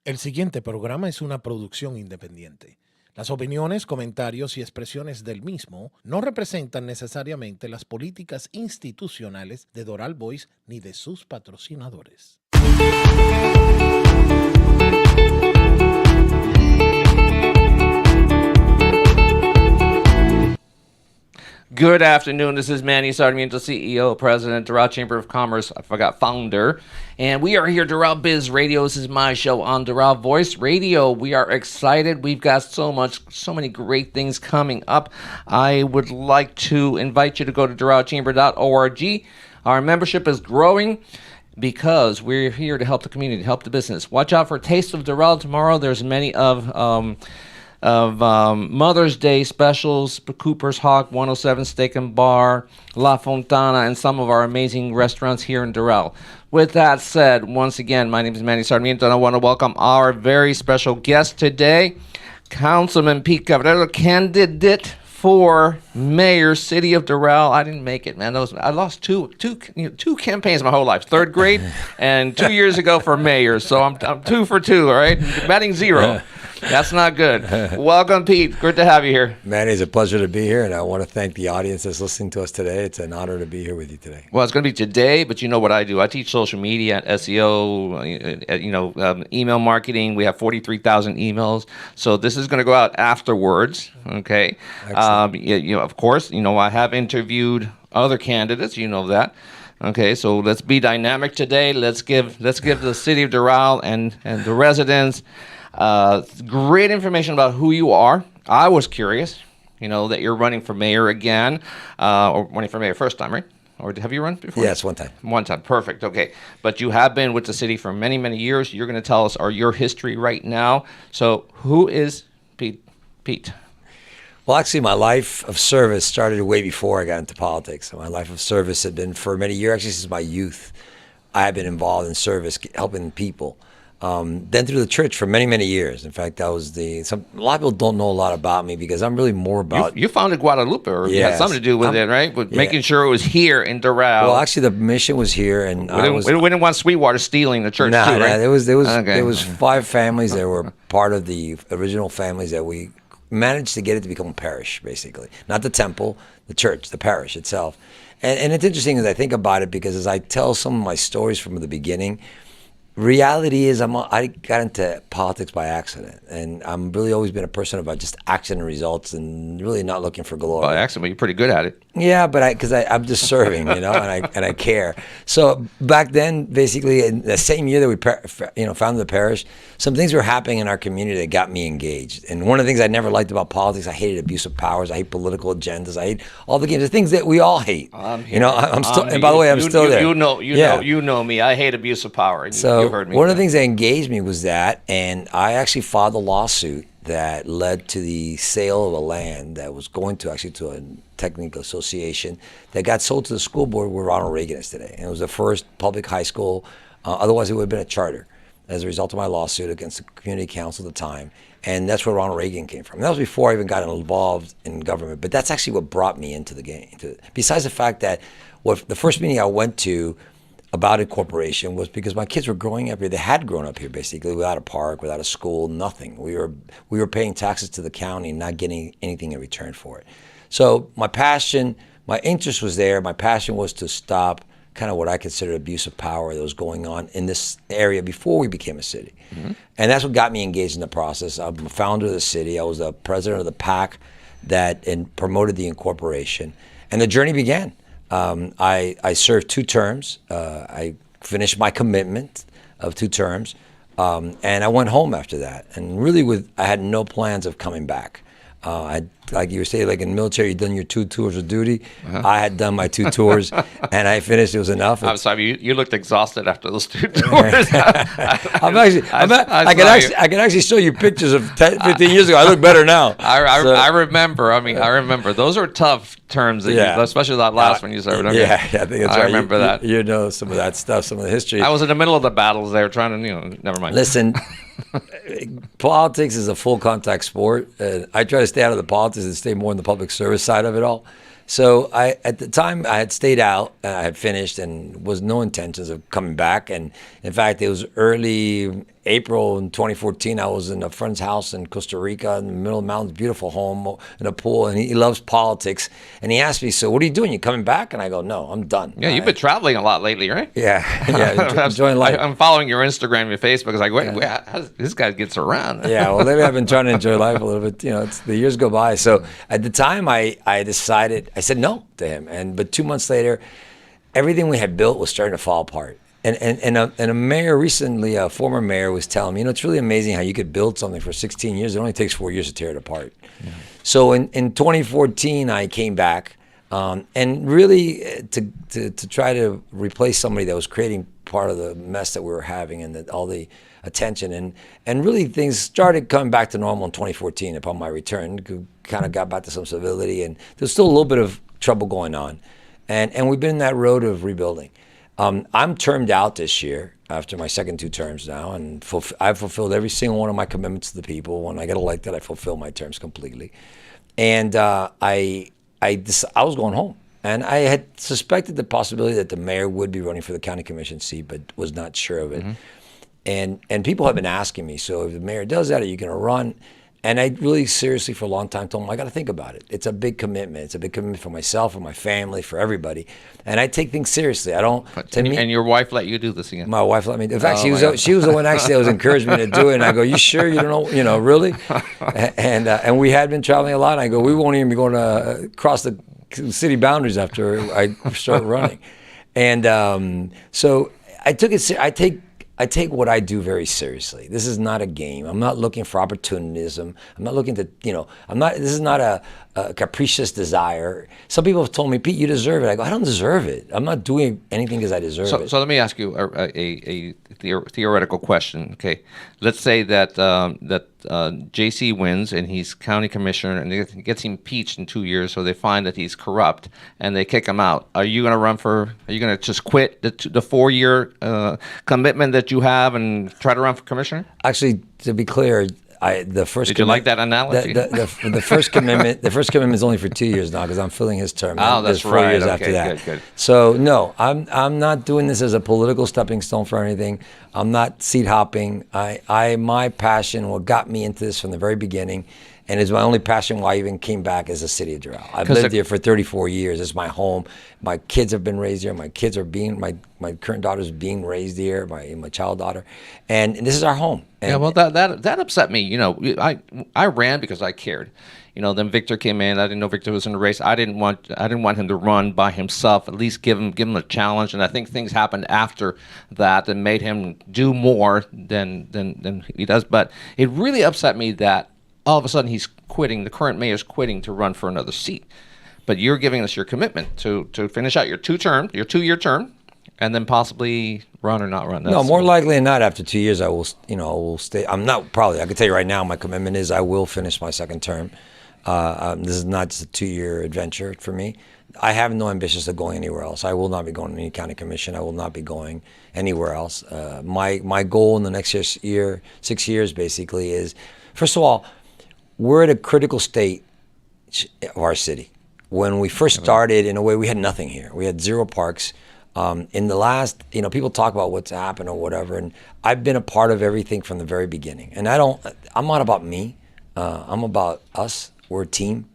El siguiente programa es una producción independiente. Las opiniones, comentarios y expresiones del mismo no representan necesariamente las políticas institucionales de Doral Voice ni de sus patrocinadores. Good afternoon. This is Manny, Sarmiento, CEO, President, Doral Chamber of Commerce. I forgot founder. And we are here, Doral Biz Radio. This is my show on Doral Voice Radio. We are excited. We've got so many great things coming up. I would like to invite you to go to doralchamber.org. Our membership is growing because we're here to help the community, help the business. Watch out for Taste of Doral tomorrow. There's many of Mother's Day specials, Cooper's Hawk, 107 Steak and Bar, La Fontana, and some of our amazing restaurants here in Doral. With that said, once again, my name is Manny Sarmiento, and I want to welcome our very special guest today, Councilman Pete Cabrera, candidate for mayor, city of Doral. I didn't make it, man. I lost two campaigns my whole life. Third grade and 2 years ago for mayor. So I'm 2 for 2. All right, batting zero. That's not good. Welcome, Pete. Good to have you here. Manny, it's a pleasure to be here, and I want to thank the audience that's listening to us today. It's an honor to be here with you today. Well, it's going to be today, but you know what I do. I teach social media, SEO, email marketing. We have 43,000 emails. So this is going to go out afterwards, okay? Of course, I have interviewed other candidates. You know that. Okay, so let's be dynamic today. Let's give the city of Doral and the residents great information about who you are. I was curious, that you're running for mayor again, or running for mayor first time, right? Or have you run before? Yes, one time. One time, perfect, okay. But you have been with the city for many, many years. You're going to tell us your history right now. So who is Pete? Well, actually, my life of service started way before I got into politics. My life of service had been for many years, actually since my youth. I have been involved in service, helping people. Then through the church for many, many years. In fact, that was a lot of people don't know a lot about me because I'm really more about... You founded Guadalupe, or you had something to do with it, right? With making sure it was here in Doral. Well, actually, the mission was here, and we didn't want Sweetwater stealing the church, too, right? There was 5 families that were part of the original families that we managed to get it to become a parish, basically. Not the temple, the church, the parish itself. And it's interesting as I think about it, because as I tell some of my stories from the beginning, reality is I got into politics by accident, and I'm really always been a person about just action and results, and really not looking for glory. By accident, but you're pretty good at it. Yeah, but I'm just serving, and I care. So back then, basically, in the same year that we founded the parish, some things were happening in our community that got me engaged. And one of the things I never liked about politics, I hated abuse of powers, I hate political agendas, I hate all the games, the things that we all hate. I'm still. And by the way, I'm still there. You know me. I hate abuse of power. So one of the things that engaged me was that, and I actually filed a lawsuit that led to the sale of a land that was going to a technical association that got sold to the school board where Ronald Reagan is today. And it was the first public high school. Otherwise, it would have been a charter as a result of my lawsuit against the community council at the time. And that's where Ronald Reagan came from. And that was before I even got involved in government. But that's actually what brought me into the game. Besides the fact that the first meeting I went to about incorporation was because my kids were growing up here. They had grown up here basically without a park, without a school, nothing. We were paying taxes to the county and not getting anything in return for it. So my interest was there. My passion was to stop kind of what I consider abuse of power that was going on in this area before we became a city. Mm-hmm. And that's what got me engaged in the process. I'm a founder of the city. I was the president of the PAC that promoted the incorporation. And the journey began. I served 2 terms. I finished my commitment of 2 terms, and I went home after that. And really, I had no plans of coming back. Like you were saying, like in the military, you've done your 2 tours of duty. Uh-huh. I had done my 2 tours, and I finished. It was enough. I'm sorry, you looked exhausted after those 2 tours. I can actually show you pictures of 10, 15 years ago. I look better now. I remember. Those are tough terms, especially that last one you served. Okay. Yeah, I think that's right. I remember that. You know some of that stuff, some of the history. I was in the middle of the battles there trying to, never mind. Listen, politics is a full contact sport. I try to stay out of the politics and stay more in the public service side of it all. So at the time, I had stayed out, I had finished, and was no intentions of coming back. And in fact, it was early April in 2014, I was in a friend's house in Costa Rica in the middle of the mountains, beautiful home in a pool, and he loves politics. And he asked me, so what are you doing? You coming back? And I go, no, I'm done. Yeah, you've been traveling a lot lately, right? Yeah, enjoying life. I'm following your Instagram, your Facebook. It's like, wait, how does, this guy gets around. Yeah, well, lately I've been trying to enjoy life a little bit. The years go by. So at the time, I decided, I said no to him. But 2 months later, everything we had built was starting to fall apart. And a mayor recently, a former mayor, was telling me, it's really amazing how you could build something for 16 years. It only takes 4 years to tear it apart. Yeah. So in 2014, I came back, and really to try to replace somebody that was creating part of the mess that we were having and all the attention. And really things started coming back to normal in 2014 upon my return. Kind of got back to some civility, and there's still a little bit of trouble going on. And we've been in that road of rebuilding. I'm termed out this year after my second 2 terms now, and I've fulfilled every single one of my commitments to the people. When I get elected, I fulfill my terms completely. And I was going home, and I had suspected the possibility that the mayor would be running for the county commission seat, but was not sure of it. Mm-hmm. And people have been asking me, so if the mayor does that, are you going to run? And I really seriously, for a long time, told them, I got to think about it. It's a big commitment. It's a big commitment for myself, for my family, for everybody. And I take things seriously. I don't. And your wife let you do this again? My wife let me. In fact, she was the one actually that was encouraging me to do it. And I go, you sure you don't know, really? And we had been traveling a lot. And I go, we won't even be going to cross the city boundaries after I start running. And so I took it. I take what I do very seriously. This is not a game. I'm not looking for opportunism. I'm not looking to, this is not a capricious desire. Some people have told me, Pete, you deserve it. I go, I don't deserve it. I'm not doing anything because I deserve it. So let me ask you a theoretical question. Okay, let's say that JC wins and he's county commissioner and he gets impeached in 2 years, so they find that he's corrupt and they kick him out. Are you going to run for? Are you going to just quit the 4-year commitment that you have and try to run for commissioner? Actually, to be clear, the first. Did you like that analogy? The first commitment. The first commitment is only for 2 years now because I'm filling his term. Oh, that's There's 4 years okay, after that. Good. So no, I'm not doing this as a political stepping stone for anything. I'm not seat hopping. My passion, what got me into this from the very beginning, and is my only passion why I even came back, is the city of Doral. I've lived here for 34 years. It's my home. My kids have been raised here. My kids are my current daughter's being raised here, my child daughter. And this is our home. And yeah, well, that upset me. I ran because I cared. Then Victor came in. I didn't know Victor was in the race. I didn't want him to run by himself. At least give him a challenge. And I think things happened after that that made him do more than he does. But it really upset me that all of a sudden he's quitting. The current mayor's quitting to run for another seat. But you're giving us your commitment to finish out your 2-year term, and then possibly run or not run. No, more likely than not, after 2 years, I will stay. I'm not probably. I can tell you right now, my commitment is I will finish my second term. This is not just a 2-year adventure for me. I have no ambitions of going anywhere else. I will not be going to any county commission. I will not be going anywhere else. My goal in the next 6 years, basically, is, first of all, we're at a critical state of our city. When we first started, in a way, we had nothing here. We had 0 parks. In the last, people talk about what's happened or whatever, and I've been a part of everything from the very beginning. And I'm not about me. I'm about us. We're a team.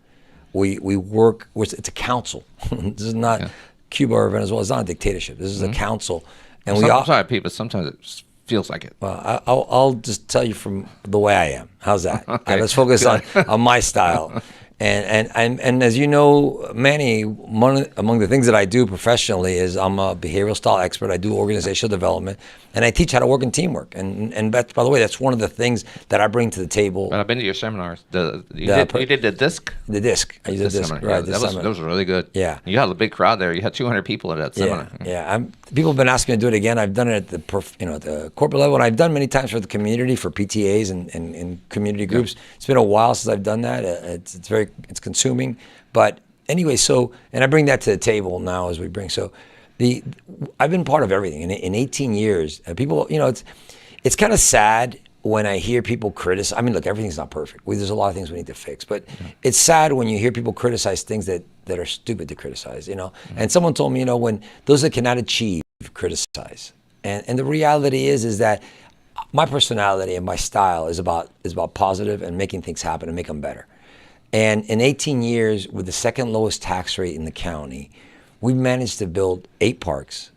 We work. It's a council. This is not Cuba or Venezuela. It's not a dictatorship. This is a council. And sorry, people. Sometimes it feels like it. Well, I'll just tell you from the way I am. How's that? Okay. Let's focus on my style. And as you know, Manny, among the things that I do professionally is I'm a behavioral style expert. I do organizational development, and I teach how to work in teamwork. And by the way, that's one of the things that I bring to the table. But I've been to your seminars. You did the disc? The disc. I did the disc. Right. That was really good. Yeah. You had a big crowd there. You had 200 people at that seminar. Yeah. People have been asking me to do it again. I've done it at the corporate level, and I've done many times for the community, for PTAs and community groups. Yeah. It's been a while since I've done that. It's consuming, but anyway. And I bring that to the table now as we bring. I've been part of everything in 18 years. People, it's kind of sad when I hear people criticize. I mean, look, everything's not perfect. There's a lot of things we need to fix, but it's sad when you hear people criticize things that are stupid to criticize. And someone told me, when those that cannot achieve criticize, and the reality is that my personality and my style is about positive and making things happen and make them better. And in 18 years, with the second lowest tax rate in the county, we managed to build 8 parks,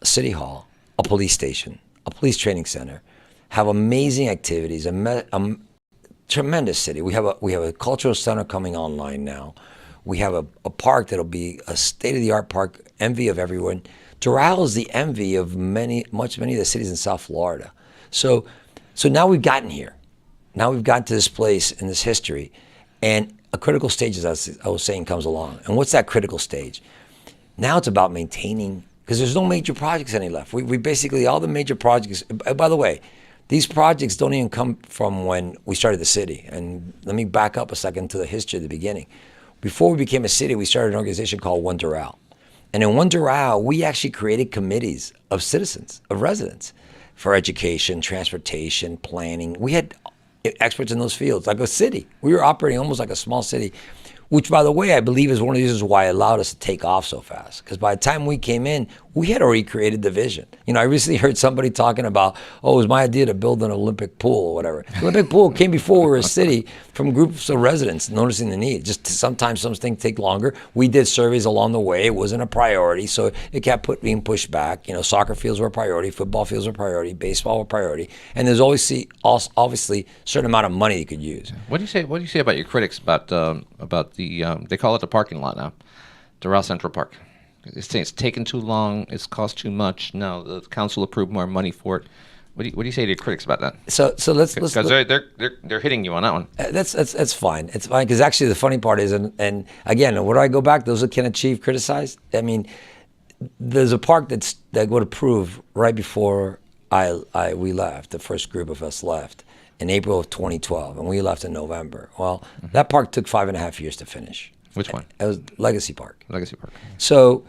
a city hall, a police station, a police training center, have amazing activities, a tremendous city. We have a cultural center coming online now. We have a park that'll be a state-of-the-art park, envy of everyone. Doral is the envy of many of the cities in South Florida. So now we've gotten here. Now we've gotten to this place in this history, and a critical stage, as I was saying, comes along. And what's that critical stage? Now it's about maintaining, because there's no major projects any left. We basically, all the major projects, by the way, these projects don't even come from when we started the city. And let me back up a second to the history of the beginning. Before we became a city, we started an organization called One Doral. And in One Doral, we actually created committees of citizens, of residents, for education, transportation, planning. We had experts in those fields, like a city. We were operating almost like a small city, which, by the way, I believe is one of the reasons why it allowed us to take off so fast. Because by the time we came in, we had already created the vision. You know, I recently heard somebody talking about, oh, it was my idea to build an Olympic pool or whatever. The Olympic pool came before we were a city from groups of residents noticing the need. Just sometimes some things take longer. We did surveys along the way. It wasn't a priority, so it kept being pushed back. You know, soccer fields were a priority, football fields were a priority, baseball were a priority, and there's always obviously a certain amount of money you could use. What do you say about your critics about the they call it the parking lot now, Doral Central Park? It's saying it's taken too long. It's cost too much. Now the council approved more money for it. What do you say to your critics about that? So let's because they're hitting you on that one. That's fine. It's fine, because actually the funny part is, and again, where do I go back? Those that can achieve criticize. I mean, there's a park that would approve right before we left. The first group of us left in April of 2012, and we left in November. Well, that park took 5.5 years to finish. Which one? It was Legacy Park. Legacy Park. So,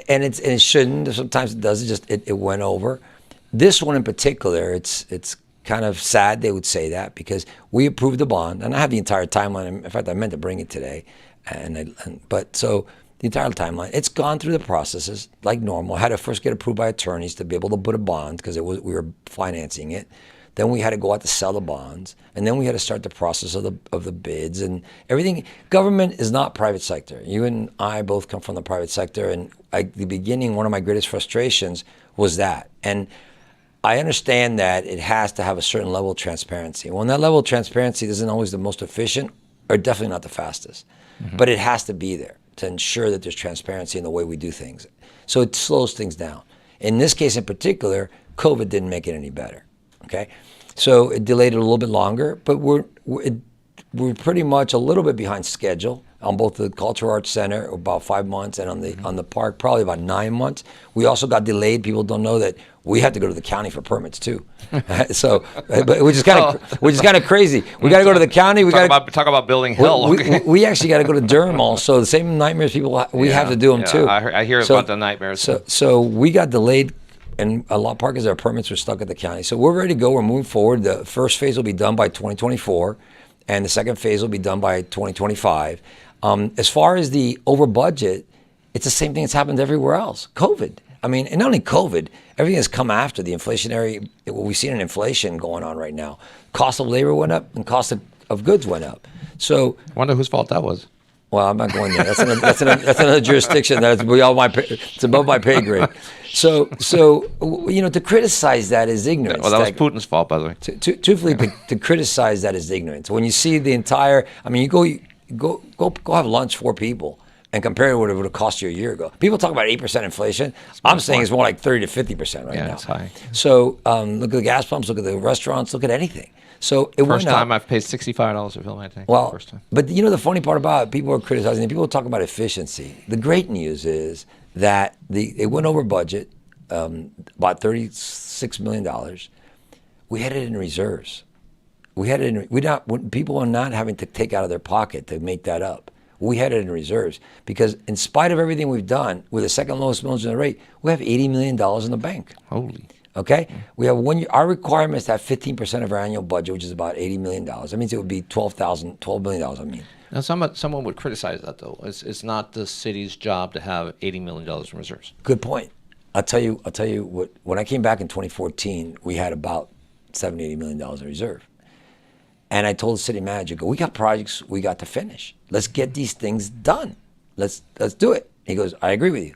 and it shouldn't. Sometimes it does. It went over. This one in particular, it's kind of sad they would say that, because we approved the bond, and I have the entire timeline. In fact, I meant to bring it today, but the entire timeline, it's gone through the processes like normal. I had to first get approved by attorneys to be able to put a bond, because we were financing it. Then we had to go out to sell the bonds, and then we had to start the process of the bids and everything. Government is not private sector. You and I both come from the private sector, and at the beginning, one of my greatest frustrations was that. And I understand that it has to have a certain level of transparency. Well, that level of transparency isn't always the most efficient, or definitely not the fastest, but it has to be there to ensure that there's transparency in the way we do things. So it slows things down. In this case in particular, COVID didn't make it any better. Okay, so it delayed it a little bit longer, but we're pretty much a little bit behind schedule on both the Cultural Arts Center, about 5 months, and on the park, probably about 9 months. We also got delayed. People don't know that we have to go to the county for permits too. So, which is kind of crazy. We got to go to the county. Talk about building hell. We actually got to go to Durham also. The same nightmares people we have to do them too. I hear about the nightmares. So we got delayed. And a lot of parks, our permits were stuck at the county. So we're ready to go. We're moving forward. The first phase will be done by 2024, and the second phase will be done by 2025. As far as the over budget, it's the same thing that's happened everywhere else. COVID. I mean, and not only COVID, everything has come after the inflationary, what we've seen in inflation going on right now. Cost of labor went up, and cost of goods went up. So I wonder whose fault that was. Well, I'm not going there. That's another jurisdiction. It's above my pay grade. So to criticize that is ignorance. Well, that was Putin's fault, by the way. Truthfully, to criticize that is ignorance. When you see the entire, I mean, you go have lunch, 4 people, and compare it to what it would have cost you a year ago. People talk about 8% inflation. I'm saying it's more like 30 to 50% right now. Yeah, it's high. So look at the gas pumps, look at the restaurants, look at anything. So it first went time up. I've paid $65 to fill my tank. Well, first time. But the funny part about it, people are criticizing it. People talk about efficiency. The great news is that it went over budget, about $36 million. We had it in reserves. People are not having to take out of their pocket to make that up. We had it in reserves because in spite of everything we've done, with the second lowest millage rate, we have $80 million in the bank. Holy. Okay? We have 1 year. Our requirement is to have 15% of our annual budget, which is about $80 million. That means it would be $12 million, I mean. Now, someone would criticize that, though. It's not the city's job to have $80 million in reserves. Good point. I'll tell you what, when I came back in 2014, we had about $70, $80 million in reserve. And I told the city manager, we got projects we got to finish. Let's get these things done. Let's do it. He goes, I agree with you.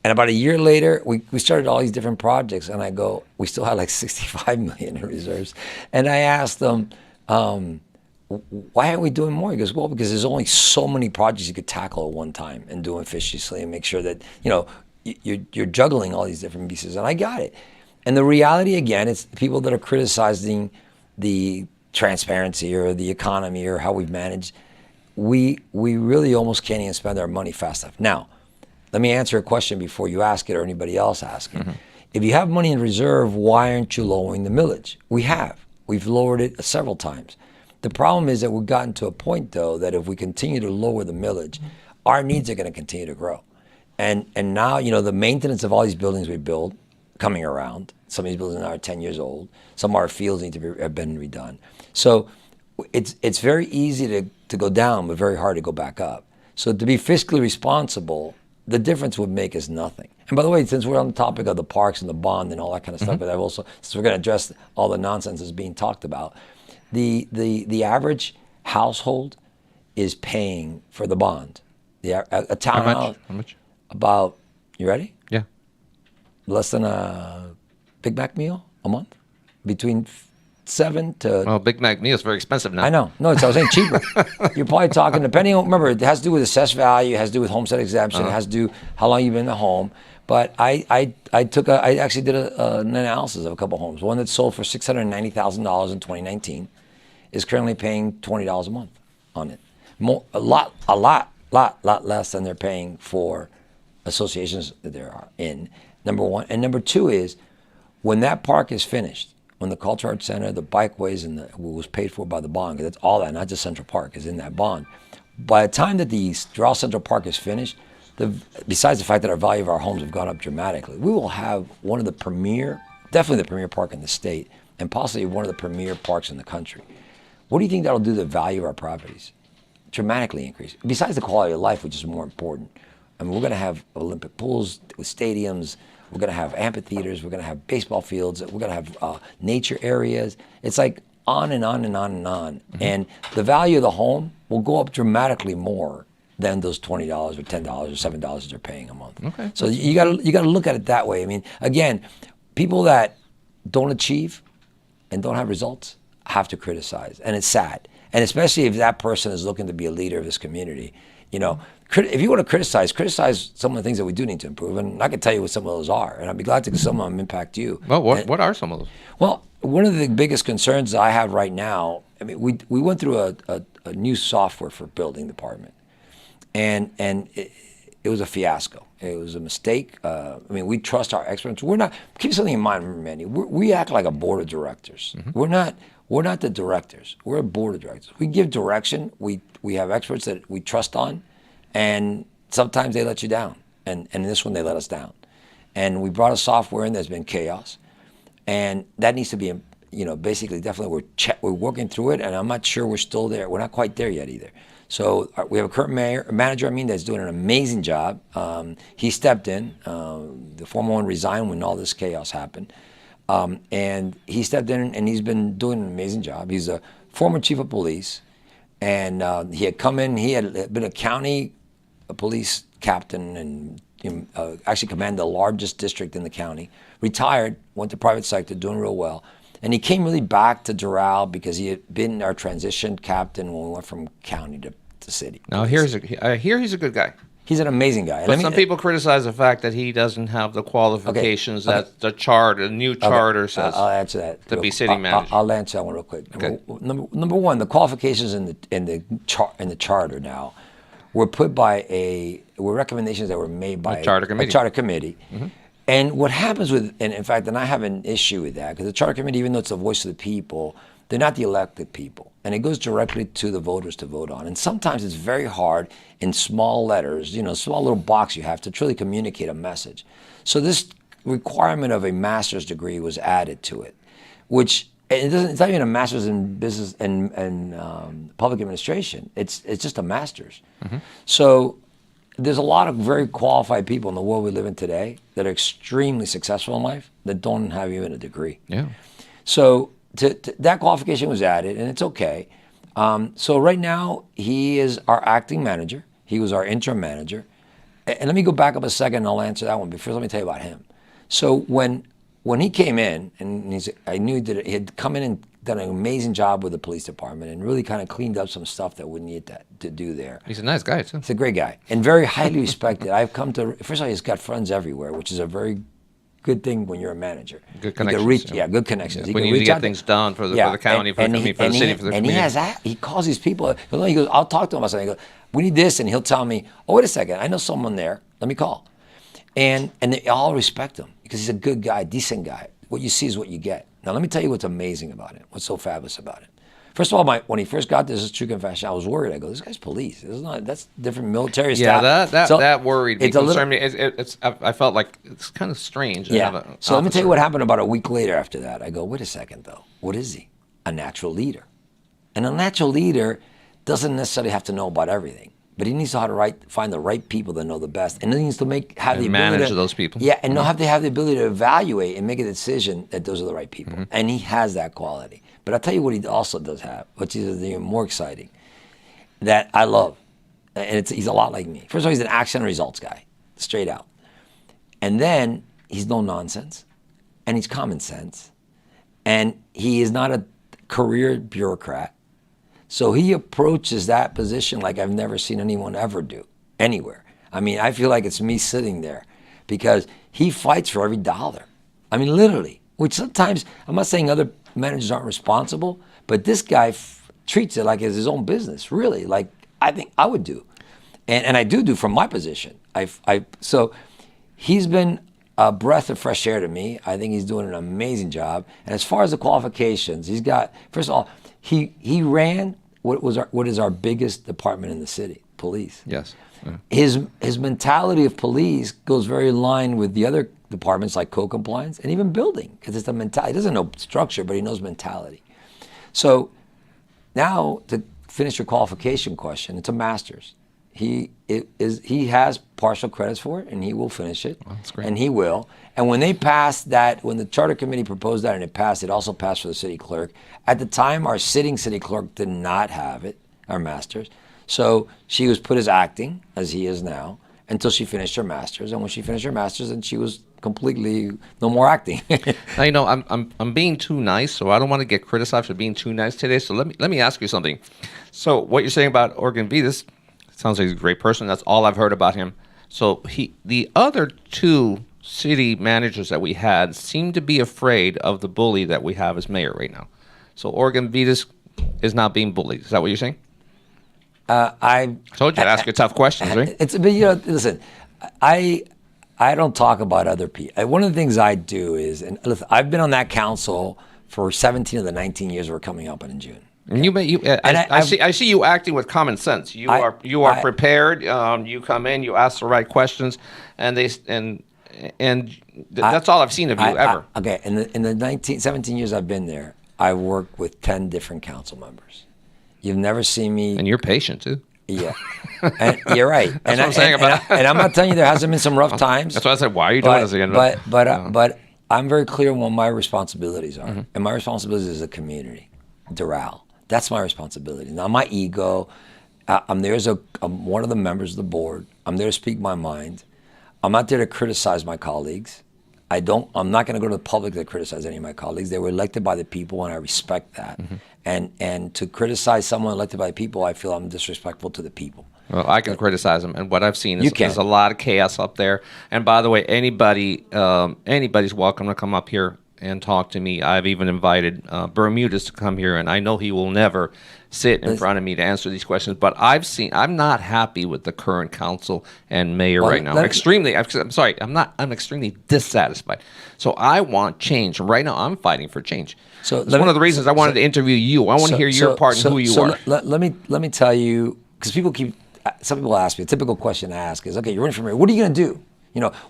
And about a year later, we started all these different projects, and I go, we still had like 65 million in reserves. And I asked them, why aren't we doing more? He goes, well, because there's only so many projects you could tackle at one time and do efficiently and make sure that, you're juggling all these different pieces. And I got it. And the reality, again, it's people that are criticizing the transparency or the economy or how we've managed. We really almost can't even spend our money fast enough. Now, let me answer a question before you ask it or anybody else ask it. Mm-hmm. If you have money in reserve, why aren't you lowering the millage? We have. We've lowered it several times. The problem is that we've gotten to a point, though, that if we continue to lower the millage, our needs are going to continue to grow. And now, the maintenance of all these buildings we build coming around. Some of these buildings are 10 years old. Some of our fields need to have been redone. So it's very easy to go down, but very hard to go back up. So to be fiscally responsible, the difference would make us nothing. And by the way, since we're on the topic of the parks and the bond and all that kind of stuff, but I've also, since we're going to address all the nonsense that's being talked about, the average household is paying for the bond. A townhouse. How much? About, you ready? Yeah. Less than a Big Mac meal a month? Between 7 to... Well, Big Mac meal is very expensive now. I know. No, I was saying cheaper. You're probably talking, depending on, remember, it has to do with assessed value, it has to do with homestead exemption, it has to do how long you've been in the home. But I actually did an analysis of a couple homes. One that sold for $690,000 in 2019 is currently paying $20 a month on it. A lot less than they're paying for associations that they're in, number one. And number two is, when that park is finished, when the Culture Arts Center, the bikeways, and what was paid for by the bond, because that's all that, not just Central Park, is in that bond. By the time that the Doral Central Park is finished, besides the fact that our value of our homes have gone up dramatically, we will have one of the premier, definitely the premier park in the state, and possibly one of the premier parks in the country. What do you think that'll do to the value of our properties? Dramatically increase. Besides the quality of life, which is more important. I mean, we're going to have Olympic pools with stadiums. We're going to have amphitheaters. We're going to have baseball fields. We're going to have nature areas. It's like on and on and on and on. Mm-hmm. And the value of the home will go up dramatically more than those $20 or $10 or $7 that they're paying a month. Okay. So you got to look at it that way. I mean, again, people that don't achieve and don't have results have to criticize, and it's sad. And especially if that person is looking to be a leader of this community, if you want to criticize some of the things that we do need to improve, and I can tell you what some of those are, and I'd be glad to, because some of them impact you. Well, what are some of those? Well, one of the biggest concerns that I have right now, I mean, we went through a new software for building department, and it was a fiasco. It was a mistake. I mean, we trust our experts. Keep something in mind, Manny. We act like a board of directors. Mm-hmm. We're not the directors. We're a board of directors. We give direction. We have experts that we trust on, and sometimes they let you down. And in this one, they let us down. And we brought a software in that's been chaos, and that needs to be, basically, definitely we're working through it, and I'm not sure we're still there. We're not quite there yet either. So we have a current manager, that's doing an amazing job. He stepped in. The former one resigned when all this chaos happened. And he stepped in, and he's been doing an amazing job. He's a former chief of police, and he had come in. He had been a police captain, and actually commanded the largest district in the county. Retired, went to private sector, doing real well. And he came really back to Doral because he had been our transition captain when we went from county to city. Now, I hear he's a good guy. He's an amazing guy. But some people criticize the fact that he doesn't have the qualifications that the new charter says. I'll answer that to be city manager. I'll answer that one real quick. Okay. Number one, the qualifications in the charter now were put by were recommendations that were made by a charter committee. Mm-hmm. And what happens and in fact, and I have an issue with that, because the charter committee, even though it's the voice of the people, they're not the elected people. And it goes directly to the voters to vote on. And sometimes it's very hard in small letters, small little box you have to truly communicate a message. So this requirement of a master's degree was added to it, which it's not even a master's in business and public administration. It's just a master's. Mm-hmm. So there's a lot of very qualified people in the world we live in today that are extremely successful in life that don't have even a degree. Yeah. So that qualification was added, and it's okay. So right now, he is our acting manager. He was our interim manager. And let me go back up a second, and I'll answer that one. But first, let me tell you about him. So when he came in, and I knew that he had come in and done an amazing job with the police department and really kind of cleaned up some stuff that we need to do there. He's a nice guy, too. He's a great guy and very highly respected. I've come to, first of all, he's got friends everywhere, which is a very good thing when you're a manager. Good connections. Good connections. When you need to get things done for the county, for the city, for the community. And he calls these people. He goes, I'll talk to him about something. He goes, we need this, and he'll tell me, oh, wait a second, I know someone there. Let me call. And they all respect him because he's a good guy, decent guy. What you see is what you get. Now, let me tell you what's amazing about it, what's so fabulous about it. First of all, when he first got this is true confession, I was worried. I go, this guy's police. That's different military stuff. Yeah, that worried me, concerned me. I felt like it's kind of strange. Yeah. So let me tell you what happened about a week later after that. I go, wait a second, though. What is he? A natural leader. And a natural leader doesn't necessarily have to know about everything, but he needs to know how to find the right people that know the best, and he needs to have the ability manage those people. Yeah, and have to have the ability to evaluate and make a decision that those are the right people, and he has that quality. But I'll tell you what he also does have, which is even more exciting, that I love, and he's a lot like me. First of all, he's an action and results guy, straight out, and then he's no nonsense, and he's common sense, and he is not a career bureaucrat. So he approaches that position like I've never seen anyone ever do anywhere. I mean, I feel like it's me sitting there because he fights for every dollar. I mean, literally, which sometimes, I'm not saying other managers aren't responsible, but this guy treats it like it's his own business, really, like I think I would do. And I do from my position. So he's been a breath of fresh air to me. I think he's doing an amazing job. And as far as the qualifications, he's got, first of all, he ran what is our biggest department in the city, police. Yes. Yeah. His mentality of police goes very in line with the other departments like code compliance and even building, because it's the mentality. He doesn't know structure, but he knows mentality. So now to finish your qualification question, it's a master's. He has partial credits for it, and he will finish it. That's great. And he will. And when they passed that, when the charter committee proposed that and it passed, it also passed for the city clerk. At the time, our sitting city clerk did not have it, our master's. So she was put as acting, as he is now, until she finished her master's. And when she finished her master's, then she was completely no more acting. Now, I'm being too nice, so I don't want to get criticized for being too nice today. So let me ask you something. So what you're saying about Organ-Vidas, sounds like he's a great person. That's all I've heard about him. So the other two city managers that we had seem to be afraid of the bully that we have as mayor right now. So Organ-Vidas is not being bullied. Is that what you're saying? I told you to ask you tough questions, right? But listen, I don't talk about other people. One of the things I do is, and listen, I've been on that council for 17 of the 19 years we're coming up in June. And I see you acting with common sense. You are prepared. You come in, you ask the right questions, and that's all I've seen of you ever. Okay, in the 17 years I've been there, I've worked with 10 different council members. You've never seen me. And you're patient too. Yeah, and you're right. That's what I'm saying about. And I'm not telling you there hasn't been some rough times. That's why I said, why are you doing this again? But I'm very clear on what my responsibilities are, and my responsibilities is a community, Doral. That's my responsibility. Not my ego. I'm there as I'm one of the members of the board. I'm there to speak my mind. I'm not there to criticize my colleagues. I'm not going to go to the public to criticize any of my colleagues. They were elected by the people, and I respect that. And to criticize someone elected by the people, I feel I'm disrespectful to the people. Well, I can criticize them, and what I've seen is there's a lot of chaos up there. And by the way, anybody's welcome to come up here and talk to me. I've even invited Bermudez to come here, and I know he will never sit in front of me to answer these questions. But I'm not happy with the current council and mayor right now. I'm extremely dissatisfied. So I want change. Right now, I'm fighting for change. So it's one of the reasons I wanted to interview you. I want to hear your part and who you are. Let me tell you, because some people ask me, a typical question to ask is, okay, you're running for mayor. What are you going to do?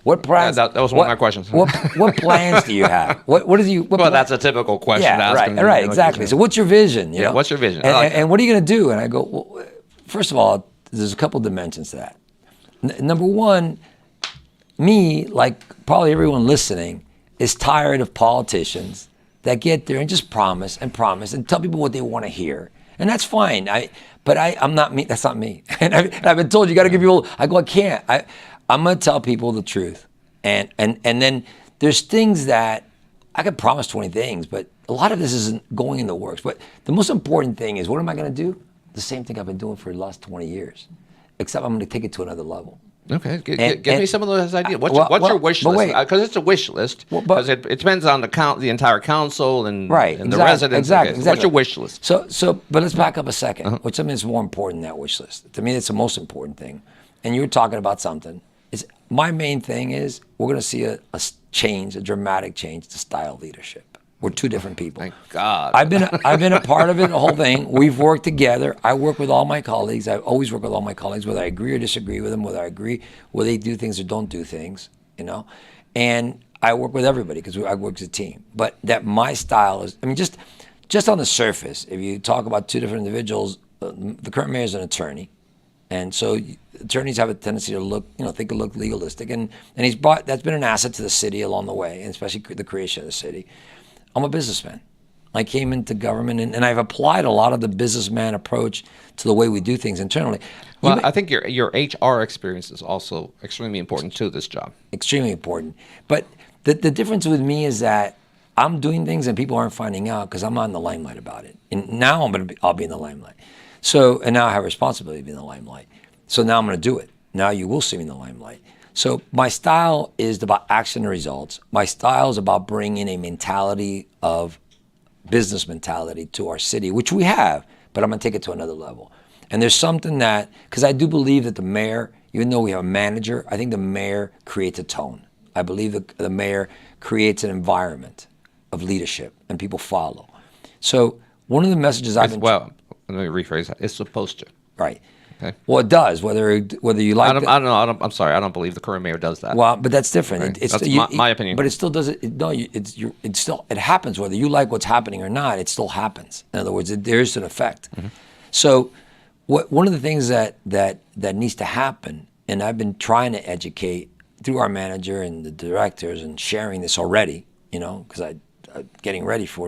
What plans? Yeah, that was one of my questions. What plans do you have? Well, that's a typical question. Yeah, right, exactly. So what's your vision? What's your vision? And what are you going to do? And I go, well, first of all, there's a couple dimensions to that. Number one, me, like probably everyone listening, is tired of politicians that get there and just promise and promise and tell people what they want to hear. And that's fine. I'm not me. That's not me. And I've been told you got to give people. I go, I can't. I'm going to tell people the truth. And then there's things that I could promise 20 things, but a lot of this isn't going in the works. But the most important thing is, what am I going to do? The same thing I've been doing for the last 20 years, except I'm going to take it to another level. Okay, give me some of those ideas. What's your wish but list? wait. Because it's a wish list. Because it depends on the entire council and the residents. Exactly. Okay, so what's your wish list? But let's back up a second. Which something that's more important than that wish list. To me, it's the most important thing. And you were talking about something. My main thing is we're going to see a change, a dramatic change to style leadership. We're two different people. Thank God. I've been a part of it, the whole thing. We've worked together. I work with all my colleagues. I always work with all my colleagues, whether I agree or disagree with them, whether I agree whether they do things or don't do things, And I work with everybody because I work as a team. But that my style is, just on the surface, if you talk about two different individuals, the current mayor is an attorney. And so attorneys have a tendency to look legalistic. And that's been an asset to the city along the way, and especially the creation of the city. I'm a businessman. I came into government and I've applied a lot of the businessman approach to the way we do things internally. Well, I think your HR experience is also extremely important to this job. Extremely important. But the difference with me is that I'm doing things and people aren't finding out because I'm not in the limelight about it. And now I'll be in the limelight. And now I have a responsibility to be in the limelight. So now I'm going to do it. Now you will see me in the limelight. So my style is about action and results. My style is about bringing a mentality of business mentality to our city, which we have, but I'm going to take it to another level. And there's something that, because I do believe that the mayor, even though we have a manager, I think the mayor creates a tone. I believe that the mayor creates an environment of leadership and people follow. So one of the messages I've been... Well, let me rephrase that. It's supposed to. Right. Okay. Well, it does, whether you like it. I don't know. I'm sorry. I don't believe the current mayor does that. Well, but that's different. Right. That's my opinion. But it still does it. It happens whether you like what's happening or not. It still happens. In other words, there is an effect. Mm-hmm. So, one of the things that needs to happen, and I've been trying to educate through our manager and the directors and sharing this already, because I'm getting ready for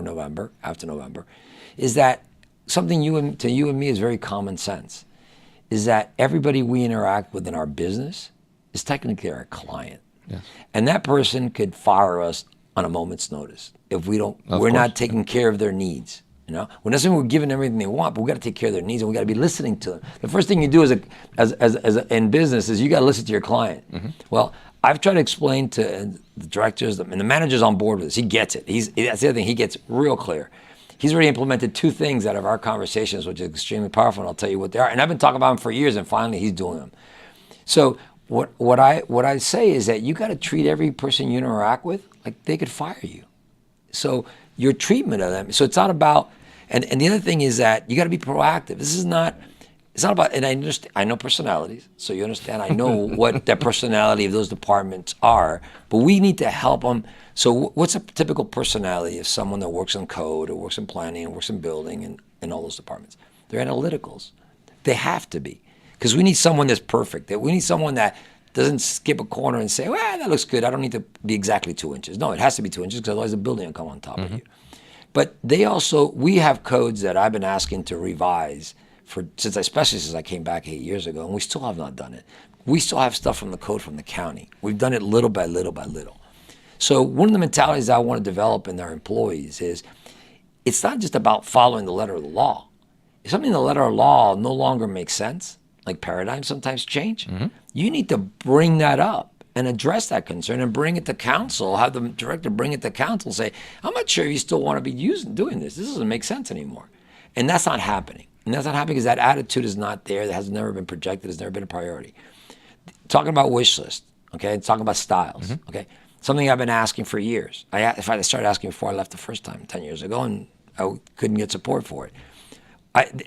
after November, is that something to you and me is very common sense. Is that everybody we interact with in our business is technically our client. Yes. And that person could fire us on a moment's notice if we're not taking care of their needs. We're not saying we're giving them everything they want, but we got to take care of their needs and we got to be listening to them. The first thing you do in business is you got to listen to your client. Mm-hmm. Well, I've tried to explain to the directors and the manager's on board with this. He gets it. That's the other thing. He gets real clear. He's already implemented 2 things out of our conversations, which is extremely powerful, and I'll tell you what they are. And I've been talking about them for years, and finally he's doing them. So what I say is that you got to treat every person you interact with like they could fire you. So your treatment of them. So it's not about. And the other thing is that you got to be proactive. It's not about. And I know personalities, so you understand. I know what the personality of those departments are, but we need to help them. So what's a typical personality of someone that works in code or works in planning and works in building and all those departments? They're analyticals. They have to be. Because we need someone that's perfect. We need someone that doesn't skip a corner and say, well, that looks good. I don't need to be exactly 2 inches. No, it has to be 2 inches because otherwise the building will come on top of you. But we have codes that I've been asking to revise especially since I came back 8 years ago, and we still have not done it. We still have stuff from the code from the county. We've done it little by little by little. So one of the mentalities I want to develop in our employees is it's not just about following the letter of the law. If something in the letter of law no longer makes sense, like paradigms sometimes change, you need to bring that up and address that concern and bring it to council, have the director bring it to council and say, I'm not sure you still want to be doing this. This doesn't make sense anymore. And that's not happening. And that's not happening because that attitude is not there. That has never been projected. It's never been a priority. Talking about wish list, okay? Talking about styles, okay? Something I've been asking for years. I started asking before I left the first time 10 years ago, and I couldn't get support for it.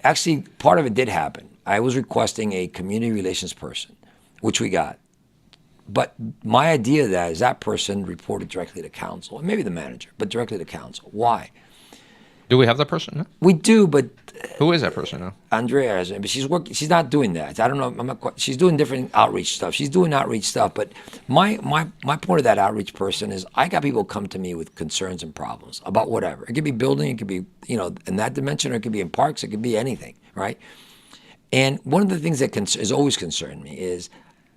Actually, part of it did happen. I was requesting a community relations person, which we got. But my idea of that is that person reported directly to council, and maybe the manager, but directly to council. Why? Do we have that person now? We do, but Who is that person now? Andrea has it, but she's working. She's not doing that. I don't know. I'm not quite, she's doing different outreach stuff. She's doing outreach stuff. But my point of that outreach person is I got people come to me with concerns and problems about whatever. It could be building. It could be in that dimension, or it could be in parks. It could be anything, right? And one of the things that has always concerned me is,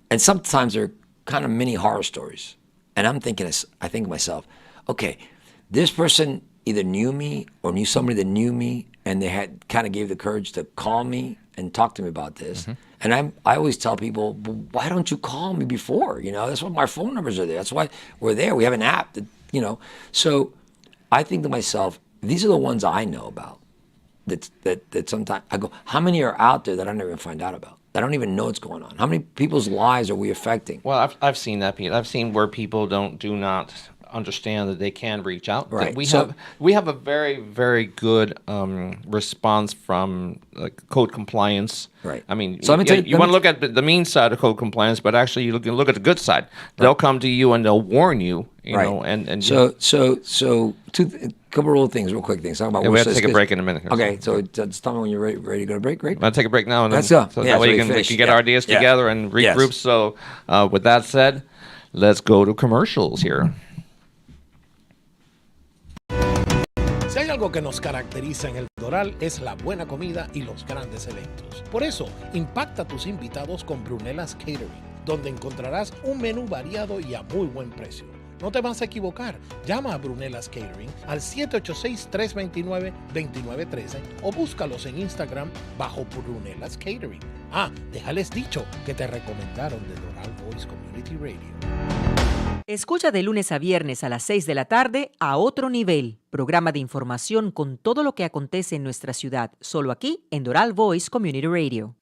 and sometimes they're kind of mini horror stories. And I think to myself, okay, this person either knew me or knew somebody that knew me, and they had kind of gave the courage to call me and talk to me about this. Mm-hmm. And I always tell people, well, why don't you call me before? That's why my phone numbers are there. That's why we're there. We have an app that, So I think to myself, these are the ones I know about. That sometimes I go, how many are out there that I never even find out about? I don't even know what's going on. How many people's lives are we affecting? Well, I've seen that, Pete. I've seen where people do not understand that they can reach out. Right. We have a very, very good response from code compliance. Right. I mean, so you want to look at the mean side of code compliance, but actually you look at the good side. They'll come to you and they'll warn you. You know, and so couple of things, real quick things. Talk about we have to take a break in a minute. Okay, so just tell me when you're ready to go to break. Great. I'll take a break now, and then let's go. So that way we can get our ideas together and regroup. Yes. So, with that said, let's go to commercials here. Si hay algo que nos caracteriza en el Doral es la buena comida y los grandes eventos. Por eso, impacta a tus invitados con Brunellas Catering, donde encontrarás un menú variado y a muy buen precio. No te vas a equivocar. Llama a Brunellas Catering al 786-329-2913 o búscalos en Instagram bajo Brunellas Catering. Déjales dicho que te recomendaron de Doral Voice Community Radio. Escucha de lunes a viernes a las 6 de la tarde A Otro Nivel, programa de información con todo lo que acontece en nuestra ciudad, solo aquí en Doral Voice Community Radio.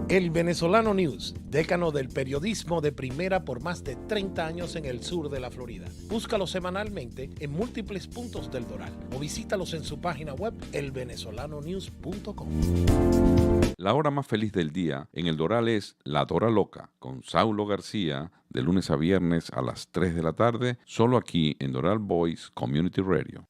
El Venezolano News, décano del periodismo de primera por más de 30 años en el sur de la Florida. Búscalo semanalmente en múltiples puntos del Doral o visítalos en su página web elvenezolanonews.com. La hora más feliz del día en el Doral es La Dora Loca con Saulo García de lunes a viernes a las 3 de la tarde, solo aquí en Doral Voice Community Radio.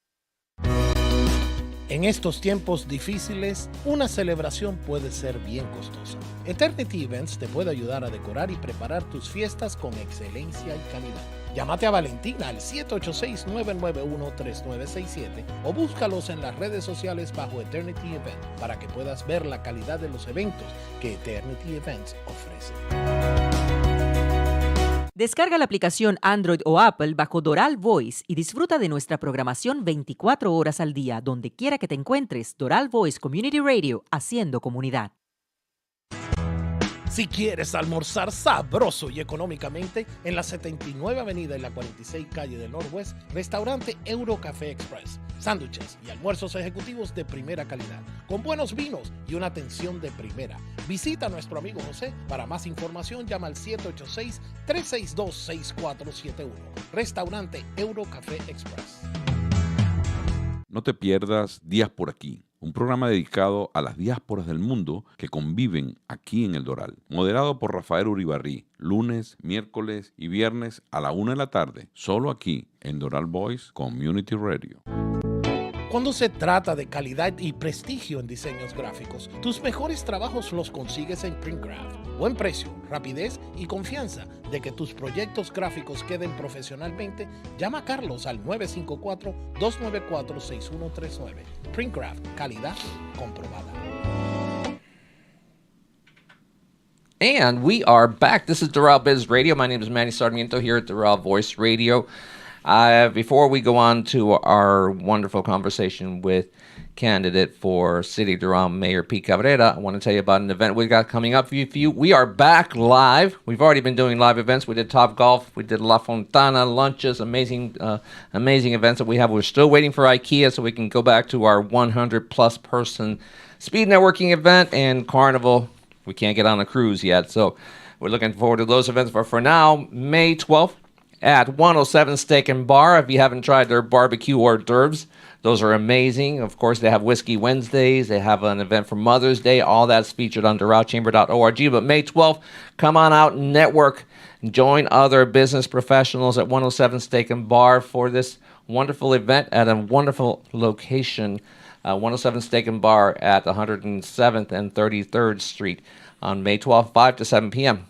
En estos tiempos difíciles, una celebración puede ser bien costosa. Eternity Events te puede ayudar a decorar y preparar tus fiestas con excelencia y calidad. Llámate a Valentina al 786-991-3967 o búscalos en las redes sociales bajo Eternity Event para que puedas ver la calidad de los eventos que Eternity Events ofrece. Descarga la aplicación Android o Apple bajo Doral Voice y disfruta de nuestra programación 24 horas al día, donde quiera que te encuentres. Doral Voice Community Radio, haciendo comunidad. Si quieres almorzar sabroso y económicamente, en la 79 Avenida y la 46 Calle del Northwest, restaurante Eurocafé Express. Sándwiches y almuerzos ejecutivos de primera calidad, con buenos vinos y una atención de primera. Visita a nuestro amigo José. Para más información, llama al 786-362-6471. Restaurante Eurocafé Express. No te pierdas Días por Aquí, un programa dedicado a las diásporas del mundo que conviven aquí en el Doral. Moderado por Rafael Uribarrí, lunes, miércoles y viernes a la 1 de la tarde, solo aquí en Doral Voice Community Radio. Cuando se trata de calidad y prestigio en diseños gráficos, tus mejores trabajos los consigues en Printcraft. Buen precio, rapidez y confianza de que tus proyectos gráficos queden profesionalmente. Llama a Carlos al 954-294-6139. Printcraft, calidad comprobada. And we are back. This is Doral Biz Radio. My name is Manny Sarmiento here at Doral Voice Radio. Before we go on to our wonderful conversation with candidate for City of Doral, Mayor Pete Cabrera, I want to tell you about an event we got coming up for you. We are back live. We've already been doing live events. We did Top Golf. We did La Fontana, lunches, amazing events that we have. We're still waiting for IKEA so we can go back to our 100-plus person speed networking event and Carnival. We can't get on a cruise yet, so we're looking forward to those events. But for now, May 12th, at 107 Steak and Bar. If you haven't tried their barbecue hors d'oeuvres, those are amazing. Of course, they have Whiskey Wednesdays. They have an event for Mother's Day. All that's featured on DoralChamber.org. But May 12th, come on out and network. Join other business professionals at 107 Steak and Bar for this wonderful event at a wonderful location, 107 Steak and Bar at 107th and 33rd Street on May 12th, 5 to 7 p.m.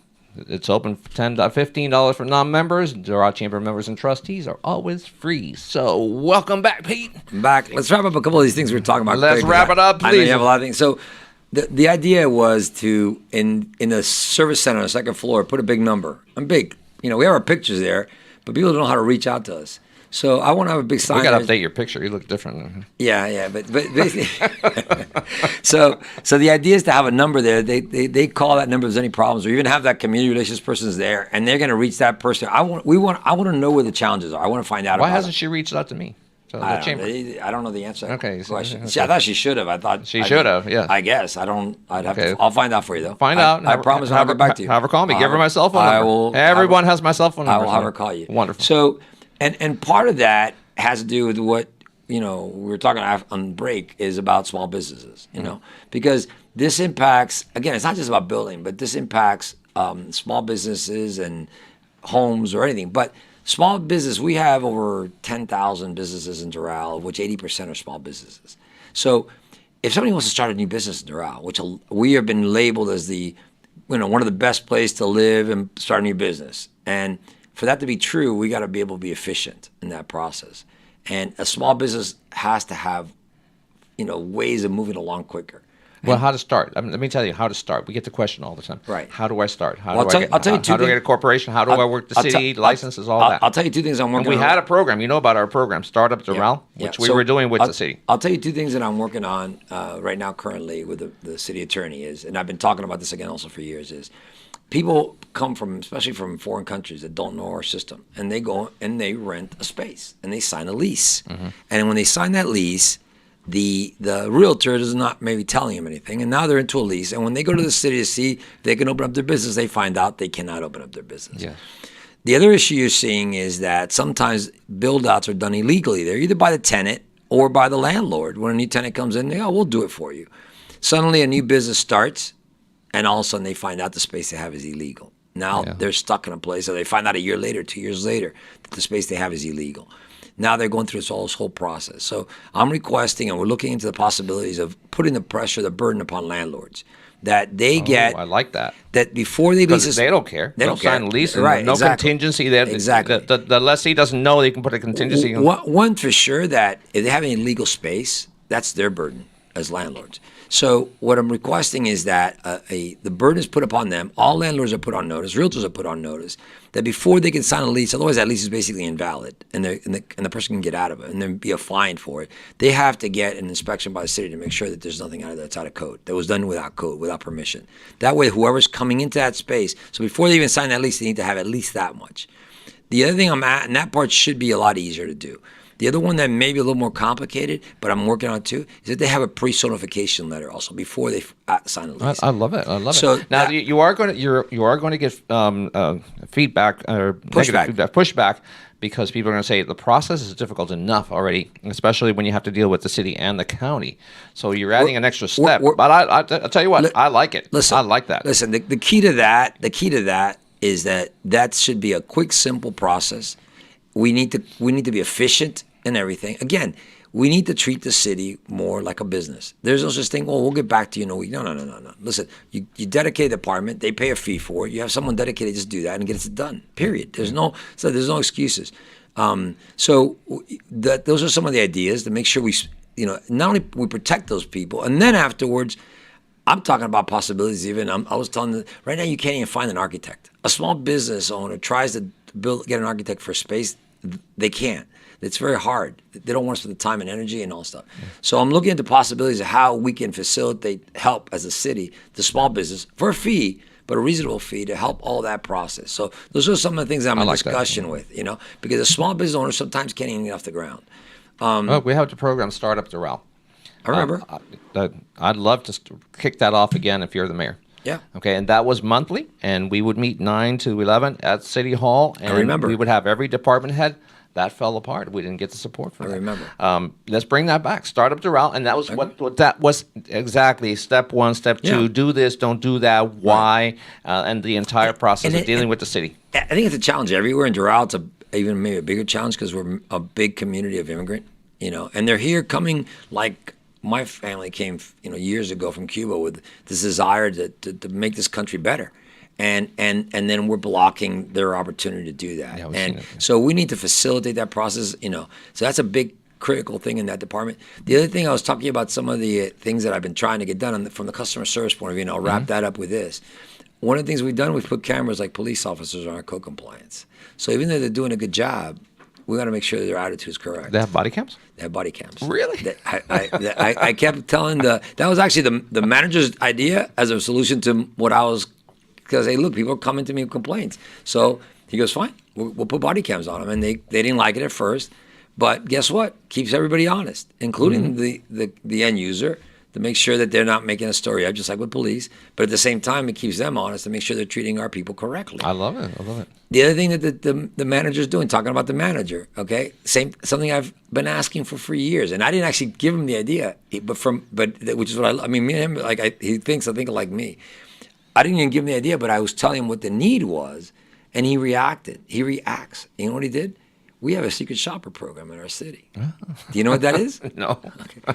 It's open for $15 for non-members. Doral Chamber members and trustees are always free. So welcome back, Pete. I'm back. Let's wrap up a couple of these things we were talking about. Let's wrap it up, I know please. you have a lot of things. So the idea was to, in the service center on the second floor, put a big number. I'm big. We have our pictures there, but people don't know how to reach out to us. So I want to have a big sign. We got to update your picture. You look different. Yeah, but basically, so the idea is to have a number there. They call that number if there's any problems, or even have that community relations person's there, and they're going to reach that person. I want to know where the challenges are. I want to find out. Why about hasn't it. she reached out to me? So I the chamber. don't know the answer. Okay, To that so- question. okay. See, I thought she should have. I thought She should have, yeah. I guess I don't. I'd have. Okay. I'll find out for you though. Find out. I promise. I'll get back to you. Have her call me. Give her my cell phone I number. will. Everyone has my cell phone number. I will have her call you. Wonderful. So, and part of that has to do with what we were talking on break is about small businesses. Because this impacts, again, it's not just about building, but this impacts small businesses and homes or anything. But small business, we have over 10,000 businesses in Doral, of which 80% are small businesses. So if somebody wants to start a new business in Doral, which we have been labeled as one of the best places to live and start a new business. And for that to be true, we got to be able to be efficient in that process. And a small business has to have, ways of moving along quicker. Well, how to start? Let me tell you how to start. We get the question all the time. Right. How do I start? How Well, do I'll tell you two how do I things. get a corporation? How do I work the city, licenses, all that? I'll tell you two things I'm And working we on. had a program. You know about our program, Startup Doral, Yeah. which we So were doing with I'll- the city. I'll tell you two things that I'm working on right now currently with the city attorney and I've been talking about this again also for years, is people come from, especially from foreign countries that don't know our system, and they go and they rent a space and they sign a lease. Mm-hmm. And when they sign that lease, the realtor is not maybe telling them anything, and now they're into a lease. And when they go to the city to see if they can open up their business, they find out they cannot open up their business. Yeah. The other issue you're seeing is that sometimes build-outs are done illegally. They're either by the tenant or by the landlord. When a new tenant comes in, we'll do it for you. Suddenly a new business starts, and all of a sudden they find out the space they have is illegal. Now they're stuck in a place, or they find out a year later, 2 years later, that the space they have is illegal. Now they're going through this whole process. So I'm requesting, and we're looking into the possibilities of putting the pressure, the burden upon landlords, that they get. I like that. That before they lease, Because they don't care. They don't care. sign a lease. And Right, no exactly. contingency. Exactly. The lessee doesn't know they can put a contingency. One for sure, that if they have any illegal space, that's their burden as landlords. So what I'm requesting is that the burden is put upon them. All landlords are put on notice. Realtors are put on notice that before they can sign a lease, otherwise that lease is basically invalid, and the person can get out of it, and then be a fine for it. They have to get an inspection by the city to make sure that there's nothing that's out of code, that was done without code, without permission. That way, whoever's coming into that space, so before they even sign that lease, they need to have at least that much. The other thing and that part should be a lot easier to do. The other one that may be a little more complicated, but I'm working on it too, is that they have a pre-notification letter also before they sign a lease. I love it. I love So it. Now that- you are going to get feedback or Pushback. negative pushback, because people are going to say the process is difficult enough already, especially when you have to deal with the city and the county. So you're adding an extra step. But I'll tell you what, I like it. Listen, I like that. Listen, the key to that is that should be a quick, simple process. We need to be efficient in everything. Again, we need to treat the city more like a business. There's no such thing, we'll get back to you in a week. No. Listen, you dedicate a department, they pay a fee for it. You have someone dedicated, just do that and get it done, period. There's no excuses. So those are some of the ideas to make sure we, not only we protect those people, and then afterwards, I'm talking about possibilities even. I was telling them, right now you can't even find an architect. A small business owner tries to get an architect for space, they can't. It's very hard. They don't want to spend the time and energy and all that stuff. Yeah. So I'm looking into possibilities of how we can facilitate help as a city to small business for a fee, but a reasonable fee to help all that process. So those are some of the things I'm in discussion with, because a small business owner sometimes can't even get off the ground. We have the program Startup Doral. I remember. I'd love to kick that off again if you're the mayor. Yeah. Okay, and that was monthly, and we would meet 9 to 11 at City Hall. And I remember. We would have every department head. That fell apart. We didn't get the support for that. I remember. Let's bring that back. Startup Doral, and that was what that was exactly. Step 1, step 2, Yeah. do this, don't do that, why, and the entire process of dealing with the city. I think it's a challenge everywhere in Doral. even maybe a bigger challenge because we're a big community of immigrant, and they're here coming like my family came, years ago from Cuba with this desire to make this country better. And then we're blocking their opportunity to do that. Yeah, we've and seen it. so we need to facilitate that process, So that's a big critical thing in that department. The other thing I was talking about, some of the things that I've been trying to get done from the customer service point of view, and I'll wrap that up with this. One of the things we've done, we've put cameras like police officers on our code compliance. So even though they're doing a good job, we got to make sure that their attitude is correct. They have body cams? They have body cams. Really? I kept telling that was actually the manager's idea as a solution to what I was, because hey, look, people are coming to me with complaints. So he goes, fine, we'll put body cams on them. And they didn't like it at first, but guess what? Keeps everybody honest, including the end user, to make sure that they're not making a story up, just like with police. But at the same time, it keeps them honest to make sure they're treating our people correctly. I love it. The other thing that the manager's doing, talking about the manager, okay, something I've been asking for years, and I didn't actually give him the idea, which is what I mean. Me and him, he thinks like me. I didn't even give him the idea, but I was telling him what the need was, and he reacted. He reacts. You know what he did? We have a secret shopper program in our city. Do you know what that is? No. Okay.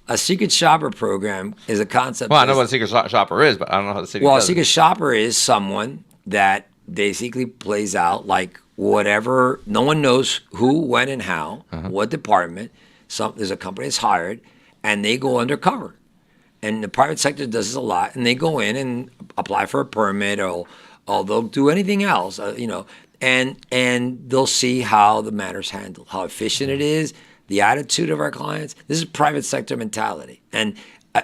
A secret shopper program is a concept. Well, I know what a secret shopper is, but I don't know how the city does a secret shopper is someone that basically plays out like whatever, no one knows who, when, and how, what department. There's a company that's hired, and they go undercover. And the private sector does this a lot, and they go in and apply for a permit, or they'll do anything else, and they'll see how the matter's handled, how efficient it is, the attitude of our clients. This is private sector mentality. And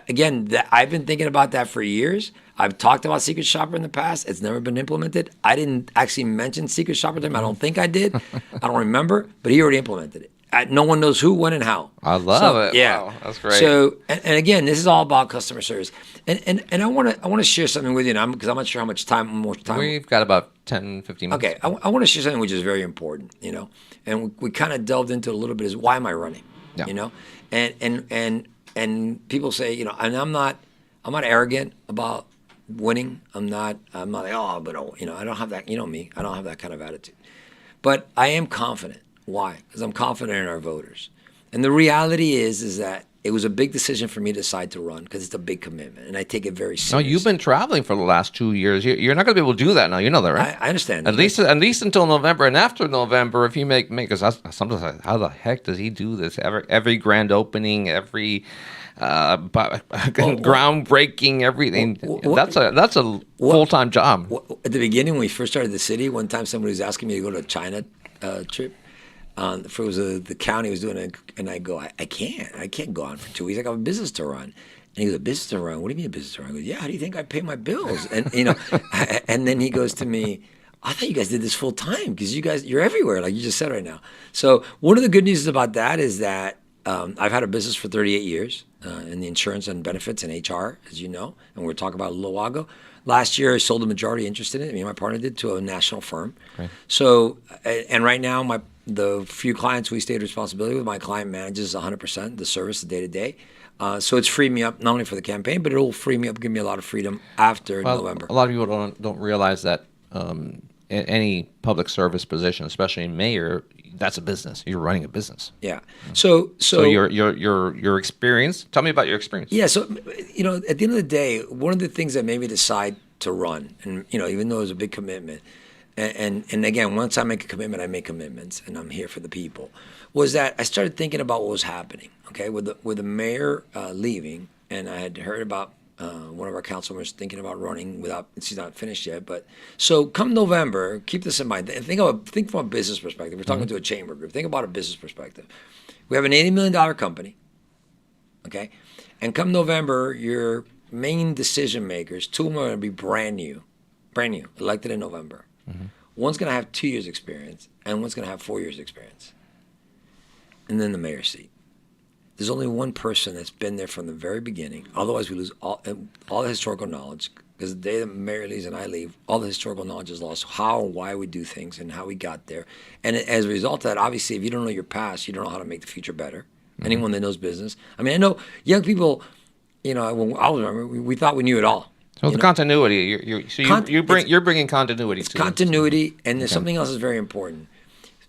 again, I've been thinking about that for years. I've talked about secret shopper in the past. It's never been implemented. I didn't actually mention secret shopper to him. I don't think I did. I don't remember, but he already implemented it. No one knows who, when, and how. I love it. Yeah, wow, that's great. So, and again, this is all about customer service. And I want to share something with you now, because I'm not sure how much more time. We've got about 10, 15 minutes. Okay, I want to share something which is very important, and we kind of delved into it a little bit, is why am I running? Yeah. And people say, and I'm not arrogant about winning. I'm not like, but I don't have that, me, I don't have that kind of attitude. But I am confident. Why? Because I'm confident in our voters. And the reality is that it was a big decision for me to decide to run, because it's a big commitment, and I take it very seriously. No, you've been traveling for the last 2 years. You're not going to be able to do that now. You know that, right? I understand. At least until November, and after November, if you make, because sometimes like, how the heck does he do this? Every grand opening, every groundbreaking, everything. That's a full-time job. At the beginning, when we first started the city, one time somebody was asking me to go to a China trip. It was the county was doing it, and I go, I can't go on for 2 weeks. I got a business to run. And he goes, a business to run? What do you mean a business to run? I go, yeah, how do you think I pay my bills? And and then he goes to me, I thought you guys did this full time, because you're everywhere, like you just said right now. So one of the good news about that is that I've had a business for 38 years in the insurance and benefits and HR, as you know, and we're talking about a little while ago. Last year, I sold the majority interest in it. Me and my partner did, to a national firm. Right. So, and right now, the few clients we stayed responsibility with, my client manages 100% the service, the day-to-day. So it's freed me up not only for the campaign, but it'll free me up, give me a lot of freedom after November. A lot of people don't realize that any public service position, especially mayor, that's a business. You're running a business. Yeah. So your experience. Tell me about your experience. Yeah. So at the end of the day, one of the things that made me decide to run, and even though it was a big commitment, and again, once I make a commitment, I make commitments, and I'm here for the people, was that I started thinking about what was happening. Okay, with the mayor leaving, and I had heard about one of our council members thinking about running she's not finished yet. But so come November, keep this in mind. Think from a business perspective. We're talking to a chamber group. Think about a business perspective. We have an $80 million company, okay? And come November, your main decision makers, two of them are going to be brand new, elected in November. Mm-hmm. One's going to have 2 years experience, and one's going to have 4 years experience. And then the mayor's seat. There's only one person that's been there from the very beginning. Otherwise, we lose all the historical knowledge, because the day the mayor leaves and I leave, all the historical knowledge is lost. How and why we do things and how we got there. And as a result of that, obviously, if you don't know your past, you don't know how to make the future better. Mm-hmm. Anyone that knows business. I mean, I know young people, when I was younger, we thought we knew it all. So the continuity, you're bringing continuity to continuity, and there's something else that's very important.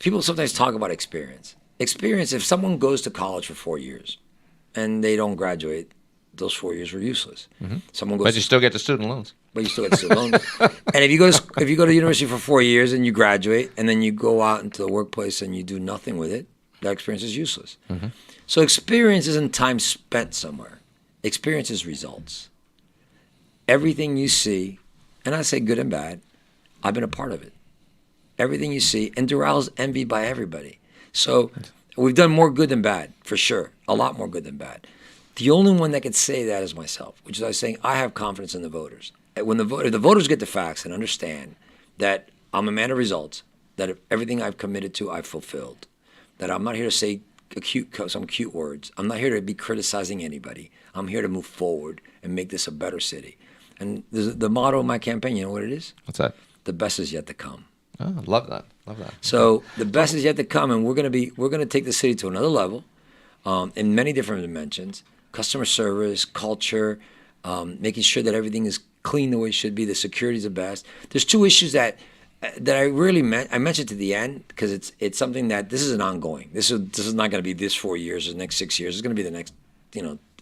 people sometimes talk about experience. Experience, if someone goes to college for 4 years and they don't graduate, those 4 years were useless. Someone goes But you still get the student loans. but you still get student loans. And if you go to university for 4 years and you graduate and then you go out into the workplace and you do nothing with it, that experience is useless. So experience isn't time spent somewhere. Experience is results. Everything you see, and I say good and bad, I've been a part of it. Everything you see, and Doral's envied by everybody. So we've done more good than bad, for sure. A lot more good than bad. The only one that could say that is myself, which is I was saying I have confidence in the voters. When if the voters get the facts and understand that I'm a man of results, that everything I've committed to, I've fulfilled, that I'm not here to say some cute words. I'm not here to be criticizing anybody. I'm here to move forward and make this a better city. And the motto of my campaign, you know what it is? What's that? The best is yet to come. Oh, love that. Love that. So the best is yet to come, and we're gonna take the city to another level, in many different dimensions: customer service, culture, making sure that everything is clean the way it should be. The security is the best. There's two issues that I really I mentioned to the end because it's something that this is an ongoing. This is not going to be this 4 years or the next 6 years. It's going to be the next,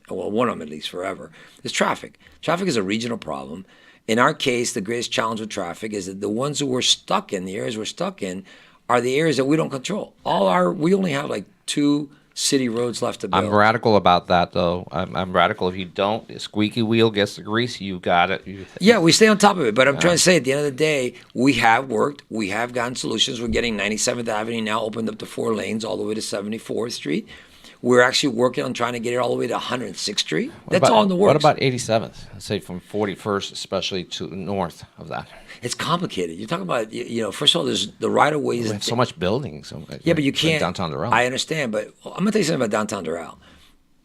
one of them at least forever. It's traffic. Traffic is a regional problem. In our case, the greatest challenge with traffic is that the ones who we're stuck in, the areas we're stuck in, are the areas that we don't control. We only have like 2 city roads left to build. I'm radical about that, though. I'm radical. If you don't, the squeaky wheel gets the grease. You got it. Yeah, we stay on top of it. But I'm trying to say, at the end of the day, we have worked. We have gotten solutions. We're getting 97th Avenue now opened up to 4 lanes all the way to 74th Street. We're actually working on trying to get it all the way to 106th Street. That's all in the works. What about 87th? Say from 41st, especially to north of that. It's complicated. You're talking about, first of all, there's the right-of-ways. We have so much building. Yeah, but you can't. Downtown Doral. I understand, but I'm going to tell you something about downtown Doral.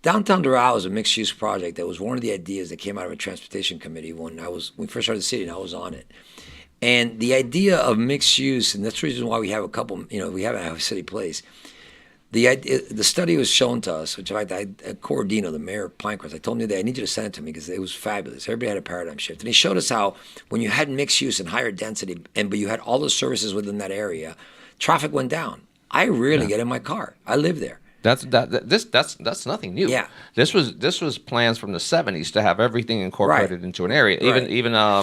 Downtown Doral is a mixed-use project that was one of the ideas that came out of a transportation committee when we first started the city, and I was on it. And the idea of mixed use, and that's the reason why we have a couple, we haven't had a city place. The study was shown to us, which in fact, Corradino, the mayor of Pinecrest, I told him the other day, I need you to send it to me because it was fabulous. Everybody had a paradigm shift. And he showed us how when you had mixed use and higher density, but you had all the services within that area, traffic went down. I rarely get in my car. I live there. That's nothing new. Yeah. This was plans from the 70s to have everything incorporated into an area.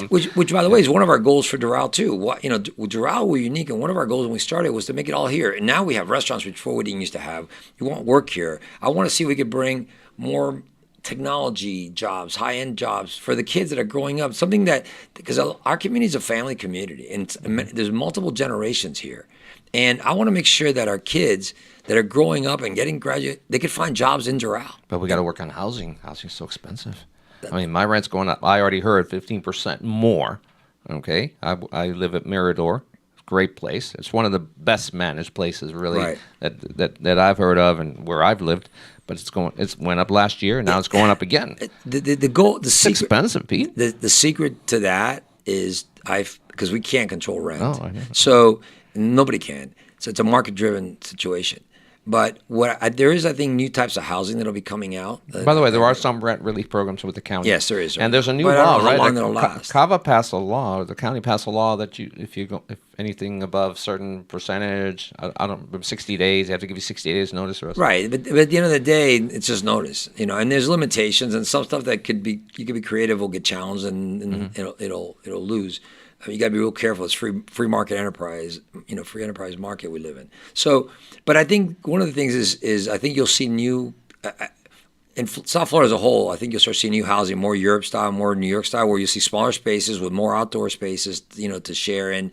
Which by the way is one of our goals for Doral too. Doral we're unique, and one of our goals when we started was to make it all here. And now we have restaurants which before we didn't used to have. We want work here. I want to see if we could bring more technology jobs, high-end jobs for the kids that are growing up. Something that because our community is a family community, and there's multiple generations here. And I want to make sure that our kids that are growing up and getting graduate, they could find jobs in Doral. But we got to work on housing. Housing's so expensive. I mean, my rent's going up. I already heard 15% more. Okay, I live at Mirador, great place. It's one of the best managed places, really, that I've heard of and where I've lived. But it's went up last year, and now it's going up again. It's expensive, Pete. The secret to that is because we can't control rent. Oh, I know. So nobody can. So it's a market-driven situation. But there is, I think, new types of housing that'll be coming out. By the way, there are some rent relief programs with the county. Yes, there is. And there's a new law, right? Cava passed a law. The county passed a law that if anything above certain percentage, I don't remember, 60 days, they have to give you 60 days notice. Right, but at the end of the day, it's just notice, And there's limitations, and some stuff that you could be creative will get challenged, and it'll lose. You got to be real careful. It's free market enterprise, free enterprise market we live in. So, but I think one of the things is I think you'll see new, in South Florida as a whole, I think you'll start seeing new housing, more Europe style, more New York style, where you see smaller spaces with more outdoor spaces, to share and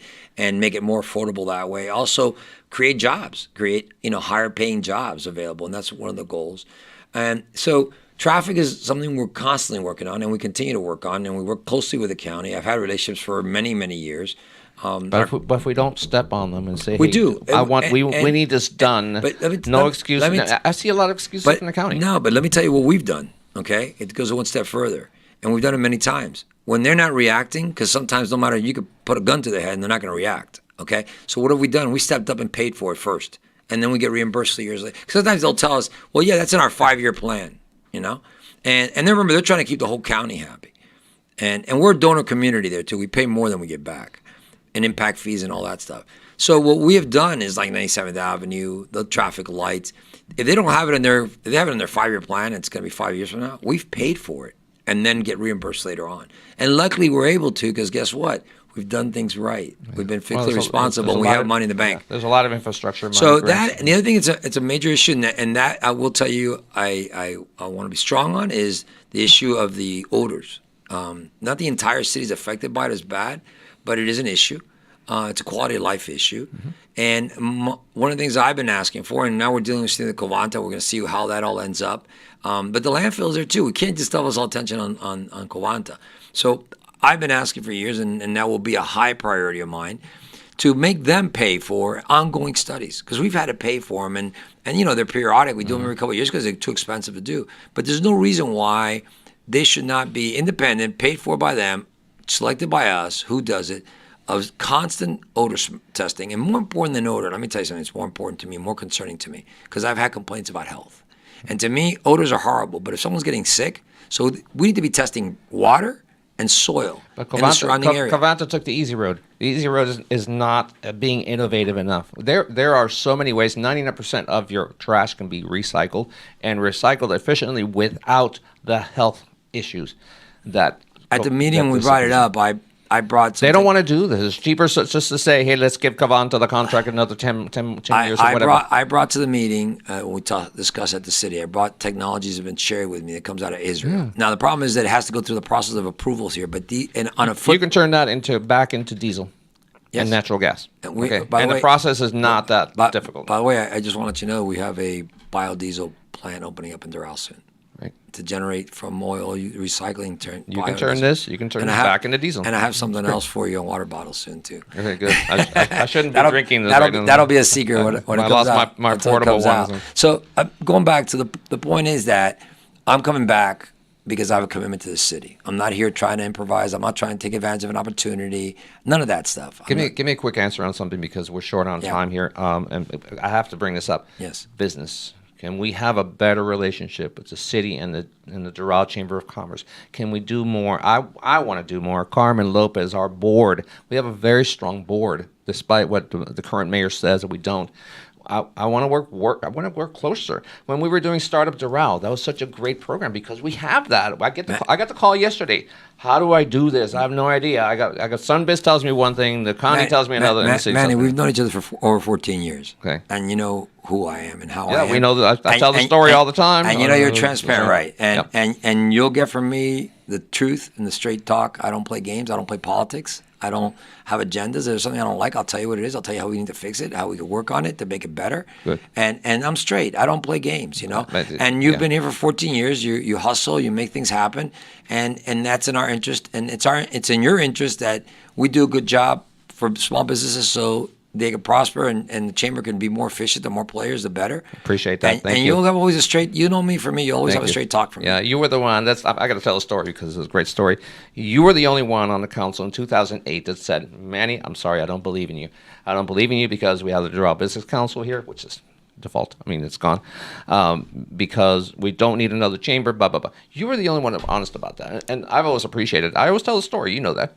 make it more affordable that way. Also, create jobs, higher paying jobs available, and that's one of the goals. And so, traffic is something we're constantly working on, and we continue to work on, and we work closely with the county. I've had relationships for many, many years. But if we don't step on them and say, we do. We need this done. Excuse. I see a lot of excuses from the county. No, but let me tell you what we've done. Okay, it goes one step further, and we've done it many times. When they're not reacting, because sometimes no matter you could put a gun to their head and they're not going to react. Okay, so what have we done? We stepped up and paid for it first, and then we get reimbursed 3 years later. Sometimes they'll tell us, "Well, yeah, that's in our 5-year plan." And then remember, they're trying to keep the whole county happy. And we're a donor community there, too. We pay more than we get back. and impact fees and all that stuff. So what we have done is like 97th Avenue, the traffic lights. If they don't have it in their 5-year plan, it's going to be 5 years from now. We've paid for it and then get reimbursed later on. And luckily we're able to, because guess what? We've done things right. We've been fiscally responsible. And we have money in the bank. There's a lot of infrastructure money. So that, and the other thing, it's a major issue, and that I will tell you, I want to be strong on is the issue of the odors. Not the entire city is affected by it as bad, but it is an issue. It's a quality of life issue. And one of the things I've been asking for, and now we're dealing with the Covanta, we're going to see how that all ends up. But the landfill's there too. We can't just double all attention on Covanta. So I've been asking for years, and that will be a high priority of mine, to make them pay for ongoing studies, because we've had to pay for them, and they're periodic. We do them every couple of years because they're too expensive to do. But there's no reason why they should not be independent, paid for by them, selected by us, who does it, of constant odor testing. And more important than odor, let me tell you something that's more important to me, more concerning to me, because I've had complaints about health. And to me, odors are horrible, but if someone's getting sick, so we need to be testing water and soil But in the surrounding area. Covanta took the easy road. The easy road is not being innovative enough. There are so many ways. 99% of your trash can be recycled and recycled efficiently without the health issues that. At the meeting we brought it up, I brought something. They don't want to do this. It's cheaper just to say, hey, let's give Covanta the contract another 10 years or whatever. I brought to the meeting, when we discussed at the city, I brought technologies that have been shared with me that comes out of Israel. Now, the problem is that it has to go through the process of approvals here, but you can turn that back into diesel and natural gas. And the process is not that difficult. By the way, I just want to let you know we have a biodiesel plant opening up in Doral soon. Right. To generate from oil recycling. You can turn this back into diesel. And I have something else for you on water bottles soon too. Okay, good. I shouldn't be drinking this right now. That'll be a secret when it comes out. I lost my portable ones. So going back to the point is that I'm coming back because I have a commitment to the city. I'm not here trying to improvise. I'm not trying to take advantage of an opportunity. None of that stuff. Give me a quick answer on something, because we're short on time here. And I have to bring this up. Yes. Business. Can we have a better relationship with the city and the Doral Chamber of Commerce? Can we do more? I want to do more. Carmen Lopez, our board, we have a very strong board, despite what the current mayor says that we don't. I want to work. I want to work closer. When we were doing Startup Doral, that was such a great program because we have that. I got the call yesterday. How do I do this? I have no idea. I got Sunbiz tells me one thing, the county tells me another. Manny, we've known each other for over 14 years. Okay. And you know who I am and how I am. Yeah, we know that. I tell the story all the time. And you're transparent, right? And you'll get from me the truth and the straight talk. I don't play games. I don't play politics. I don't have agendas. If there's something I don't like, I'll tell you what it is. I'll tell you how we need to fix it, how we can work on it to make it better. Good. And I'm straight. I don't play games, And you've been here for 14 years. You hustle. You make things happen, and that's in our interest. And it's in your interest that we do a good job for small businesses so they can prosper and the chamber can be more efficient. The more players, the better. Appreciate that. Thank you. And you'll have always a straight. You know me for me. You always have a straight talk from me. Yeah, you were the one. I got to tell a story because it's a great story. You were the only one on the council in 2008 that said, "Manny, I'm sorry, I don't believe in you. I don't believe in you because we have the Doral Business Council here, which is default. I mean, it's gone because we don't need another chamber. Blah blah blah." You were the only one that was honest about that, and I've always appreciated it. I always tell the story. You know that.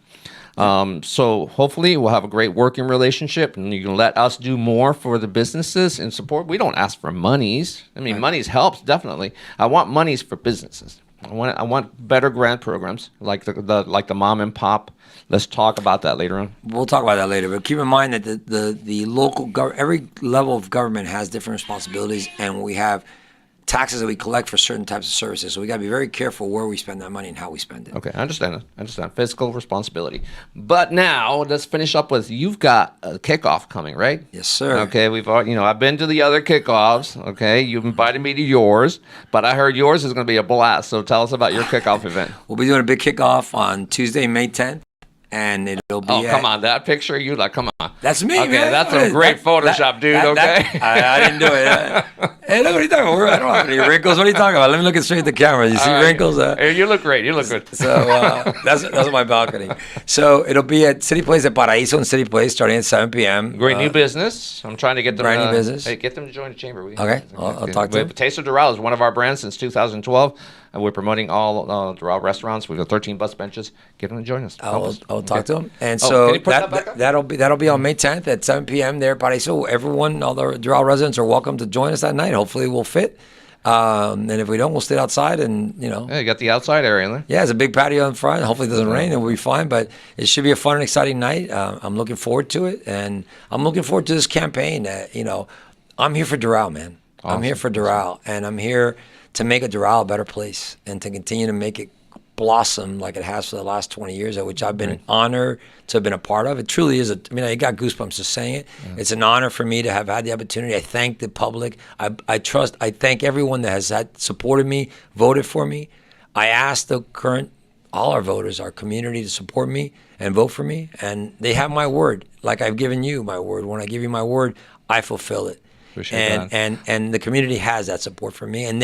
So hopefully we'll have a great working relationship, and you can let us do more for the businesses and support. We don't ask for monies. I mean, monies helps definitely. I want monies for businesses. I want better grant programs like the mom and pop. Let's talk about that later on. We'll talk about that later, but keep in mind that the local every level of government has different responsibilities, and we have taxes that we collect for certain types of services. So we got to be very careful where we spend that money and how we spend it. Okay, I understand that. I understand fiscal responsibility. But now let's finish up with you've got a kickoff coming, right? Yes, sir. Okay, I've been to the other kickoffs. Okay, you've invited me to yours, but I heard yours is going to be a blast. So tell us about your kickoff event. We'll be doing a big kickoff on Tuesday, May 10th. And it'll be. Oh, come on. That picture, come on. That's me, okay, man. That's a great Photoshop, dude, okay? I didn't do it. Hey, look, what are you talking about? I don't have any wrinkles. What are you talking about? Let me look straight at the camera. You see wrinkles? Hey, you look great. You look good. So that's my balcony. So it'll be at City Place at Paraíso in City Place starting at 7 p.m. Great new business. I'm trying to get them. Brand new business. Hey, get them to join the chamber. Okay, I'll talk to them. Taste of Doral is one of our brands since 2012. and we're promoting all Doral restaurants. We've got 13 bus benches. Get them to join us. I'll talk to him. And Oh, so can you put that back up? that'll be on May 10th at 7 p.m. there, Paraiso. Everyone, all the Doral residents are welcome to join us that night. Hopefully we'll fit. And if we don't, we'll sit outside and, Yeah, you got the outside area in there. Yeah, it's a big patio in front. Hopefully it doesn't rain and we'll be fine. But it should be a fun and exciting night. I'm looking forward to it. And I'm looking forward to this campaign. I'm here for Doral, man. Awesome. I'm here for Doral. And I'm here to make a Doral a better place and to continue to make it blossom like it has for the last 20 years, at which I've been honored to have been a part of. It truly is. I got goosebumps just saying it. Yeah. It's an honor for me to have had the opportunity. I thank the public. I thank everyone that has supported me, voted for me. I asked all our voters, our community, to support me and vote for me, and they have my word. Like I've given you my word. When I give you my word, I fulfill it. And the community has that support for me. And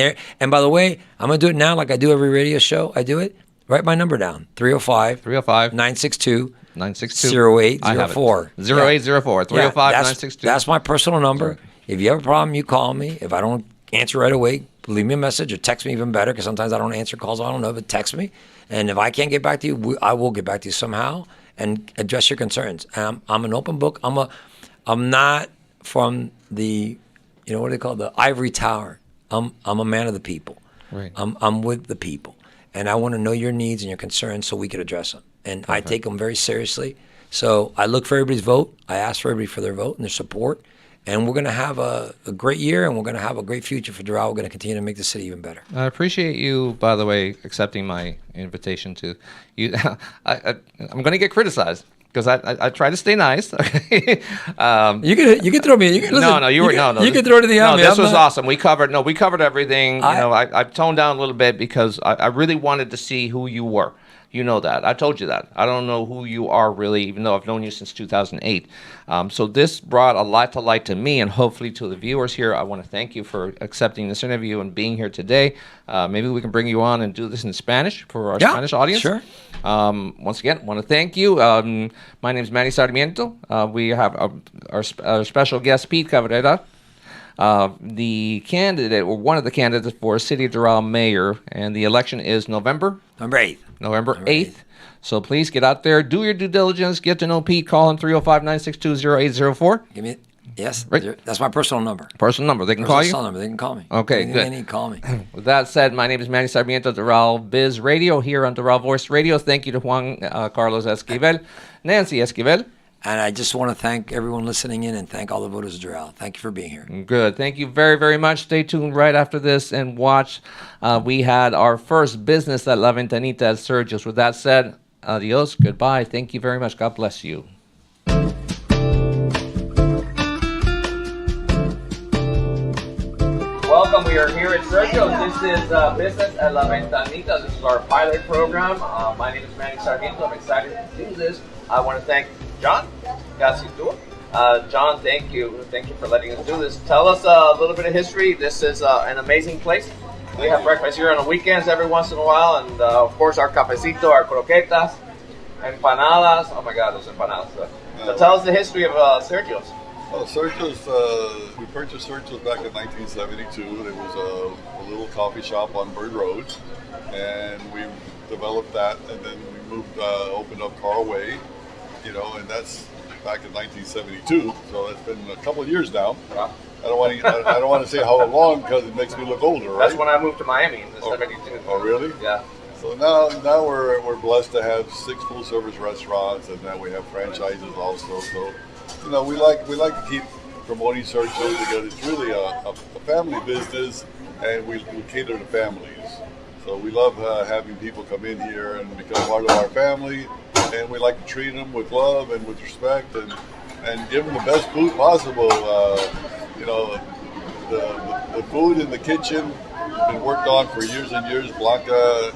by the way, I'm gonna do it now like I do every radio show. I do it. Write my number down. 305-962 0804. 0804. 305-962. That's my personal number. If you have a problem, you call me. If I don't answer right away, leave me a message or text me, even better, because sometimes I don't answer calls. I don't know, but text me. And if I can't get back to you, I will get back to you somehow and address your concerns. I'm an open book. I'm not from the, what do they call it? The ivory tower. I'm a man of the people. Right. I'm with the people, and I want to know your needs and your concerns so we can address them. And I take them very seriously. So I look for everybody's vote. I ask for everybody for their vote and their support. And we're going to have a great year, and we're going to have a great future for Doral. We're going to continue to make the city even better. I appreciate you, by the way, accepting my invitation to you. I'm going to get criticized because I try to stay nice. Okay. You can throw me. You can throw it to the No, this was awesome. We covered everything. I toned down a little bit because I really wanted to see who you were. You know that. I told you that. I don't know who you are really, even though I've known you since 2008. So this brought a lot to light to me and hopefully to the viewers here. I want to thank you for accepting this interview and being here today. Maybe we can bring you on and do this in Spanish for our Spanish audience. Sure. Once again, I want to thank you. My name is Manny Sarmiento. We have our special guest, Pete Cabrera. The candidate, or one of the candidates for City of Doral mayor, and the election is November 8th. November 8th. So please get out there, do your due diligence, get to know Pete, call him 305-962-0804. Give me, yes, right. That's my personal number. Personal number. They can call you? Personal number. They can call me. Okay, good. They can call me. With that said, my name is Manny Sarmiento, Doral Biz Radio, here on Doral Voice Radio. Thank you to Juan Carlos Esquivel, Nancy Esquivel. And I just want to thank everyone listening in and thank all the voters of Doral. Thank you for being here. Good. Thank you very, very much. Stay tuned right after this and watch. We had our first business at La Ventanita at Sergio's. With that said, adios. Goodbye. Thank you very much. God bless you. Welcome. We are here at Sergio's. This is Business at La Ventanita. This is our pilot program. My name is Manny Sarmiento. I'm excited to do this. I want to thank John. John, thank you. Thank you for letting us do this. Tell us a little bit of history. This is an amazing place. We have breakfast here on the weekends every once in a while. And, of course, our cafecito, our croquetas, empanadas. Oh, my God, those empanadas. So tell us the history of Sergio's. Well, Sergio's, we purchased Sergio's back in 1972. It was a little coffee shop on Bird Road. And we developed that. And then we moved, opened up Carl Way. And that's back in 1972, so it's been a couple of years now. Wow. I don't want to say how long because it makes me look older, right? That's when I moved to Miami in 72. Oh, really? Yeah. So now we're blessed to have 6 full service restaurants, and then we have franchises also. So, we like to keep promoting Sergio's because it's really a family business, and we cater to families. So we love having people come in here and become part of our family. And we like to treat them with love and with respect and give them the best food possible. The food in the kitchen has been worked on for years and years. Blanca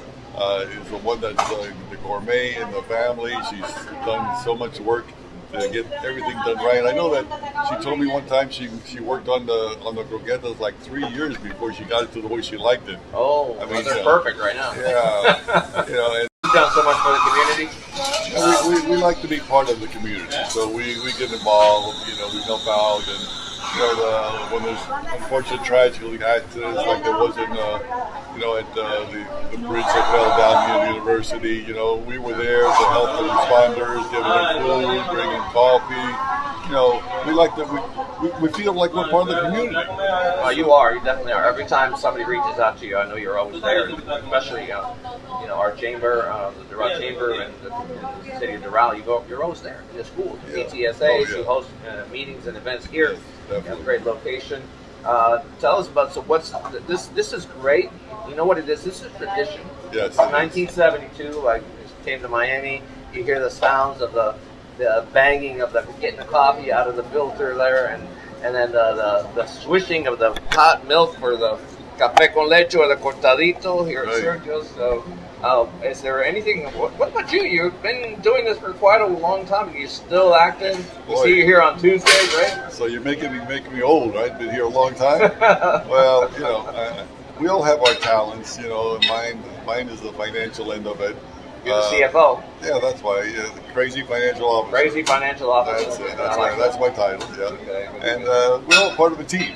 is the one that's the gourmet in the family. She's done so much work to get everything done right. And I know that she told me one time she worked on the croquetas like 3 years before she got it to the way she liked it. Oh, they're perfect right now. Yeah. You've done so much for the community. we like to be part of the community, so we get involved. We help out, and when there's unfortunate tragic accidents like there was in at the bridge that fell down near the university, we were there to help the responders, giving them food, bringing coffee. We like that. We feel like we're part of the community. You are. You definitely are. Every time somebody reaches out to you, I know you're always there. Especially, our chamber, the Doral chamber, and the city of Doral. You're always there in the schools, PTSAs. You host meetings and events here. Yes, you have a great location. Tell us about. So what's this? This is great. You know what it is? This is tradition. Yes. In 1972, I came to Miami. You hear the sounds of the banging of getting the coffee out of the filter there, and then the swishing of the hot milk for the café con leche or the cortadito here at Sergio's. So, is there anything? What about you? You've been doing this for quite a long time. Are you still active? We see you here on Tuesdays, right? So you're making me old, right? Been here a long time. Well, we all have our talents. Mine is the financial end of it. You're the CFO. Yeah, that's why. Yeah, crazy financial officer. Crazy financial officer. That's it. That's my title. Yeah. Okay. And we're all part of a team.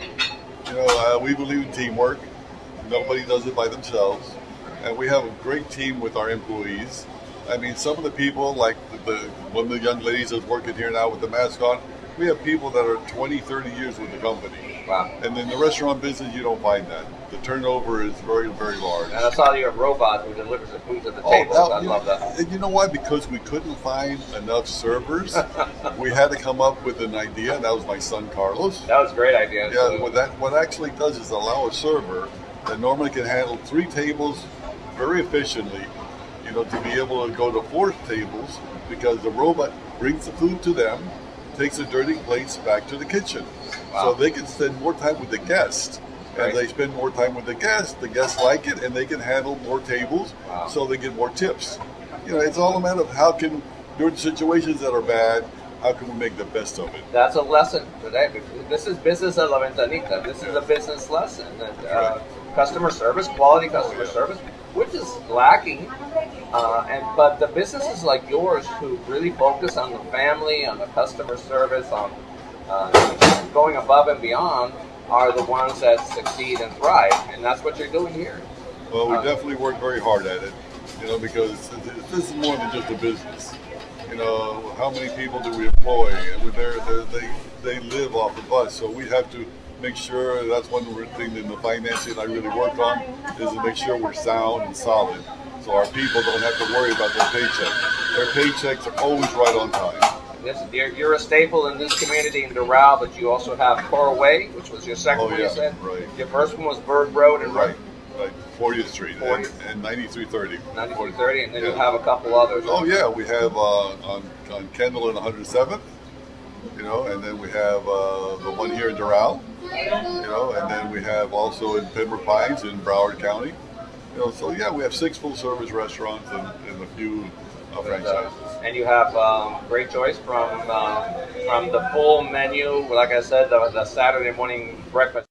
We believe in teamwork. Nobody does it by themselves. And we have a great team with our employees. I mean, some of the people, like one of the young ladies that's working here now with the mask on, we have people that are 20, 30 years with the company. Wow. And in the restaurant business, you don't find that. The turnover is very, very large. And I saw you have robots who delivers the food to the tables. I love that. And you know why? Because we couldn't find enough servers. We had to come up with an idea, and that was my son Carlos. That was a great idea. Yeah, what actually does is allow a server that normally can handle 3 tables very efficiently, to be able to go to 4 tables, because the robot brings the food to them, takes the dirty plates back to the kitchen. Wow. So they can spend more time with the guests. Right. And they spend more time with the guests like it, and they can handle more tables, so they get more tips. It's all a matter of during situations that are bad, how can we make the best of it? That's a lesson today. This is business a la ventanita. This is a business lesson. And, customer service, quality customer service, which is lacking. But the businesses like yours who really focus on the family, on the customer service, on going above and beyond, are the ones that succeed and thrive, and that's what you're doing here. Well, we definitely work very hard at it, because this is more than just a business. How many people do we employ? And they live off of us, so we have to make sure. That's one thing in the financing I really work on, is to make sure we're sound and solid, so our people don't have to worry about their paycheck. Their paychecks are always right on time. You're a staple in this community in Doral, but you also have Coral Way, which was your second one, you said? Right. Your first one was Bird Road and Right, 40th Street and 9330. 9330, and then you have a couple others. Oh, yeah, we have on Kendall and 107th, and then we have the one here in Doral, and then we have also in Pembroke Pines in Broward County. So yeah, we have 6 full-service restaurants and a few franchises. And you have great choice from the full menu. Like I said, the Saturday morning breakfast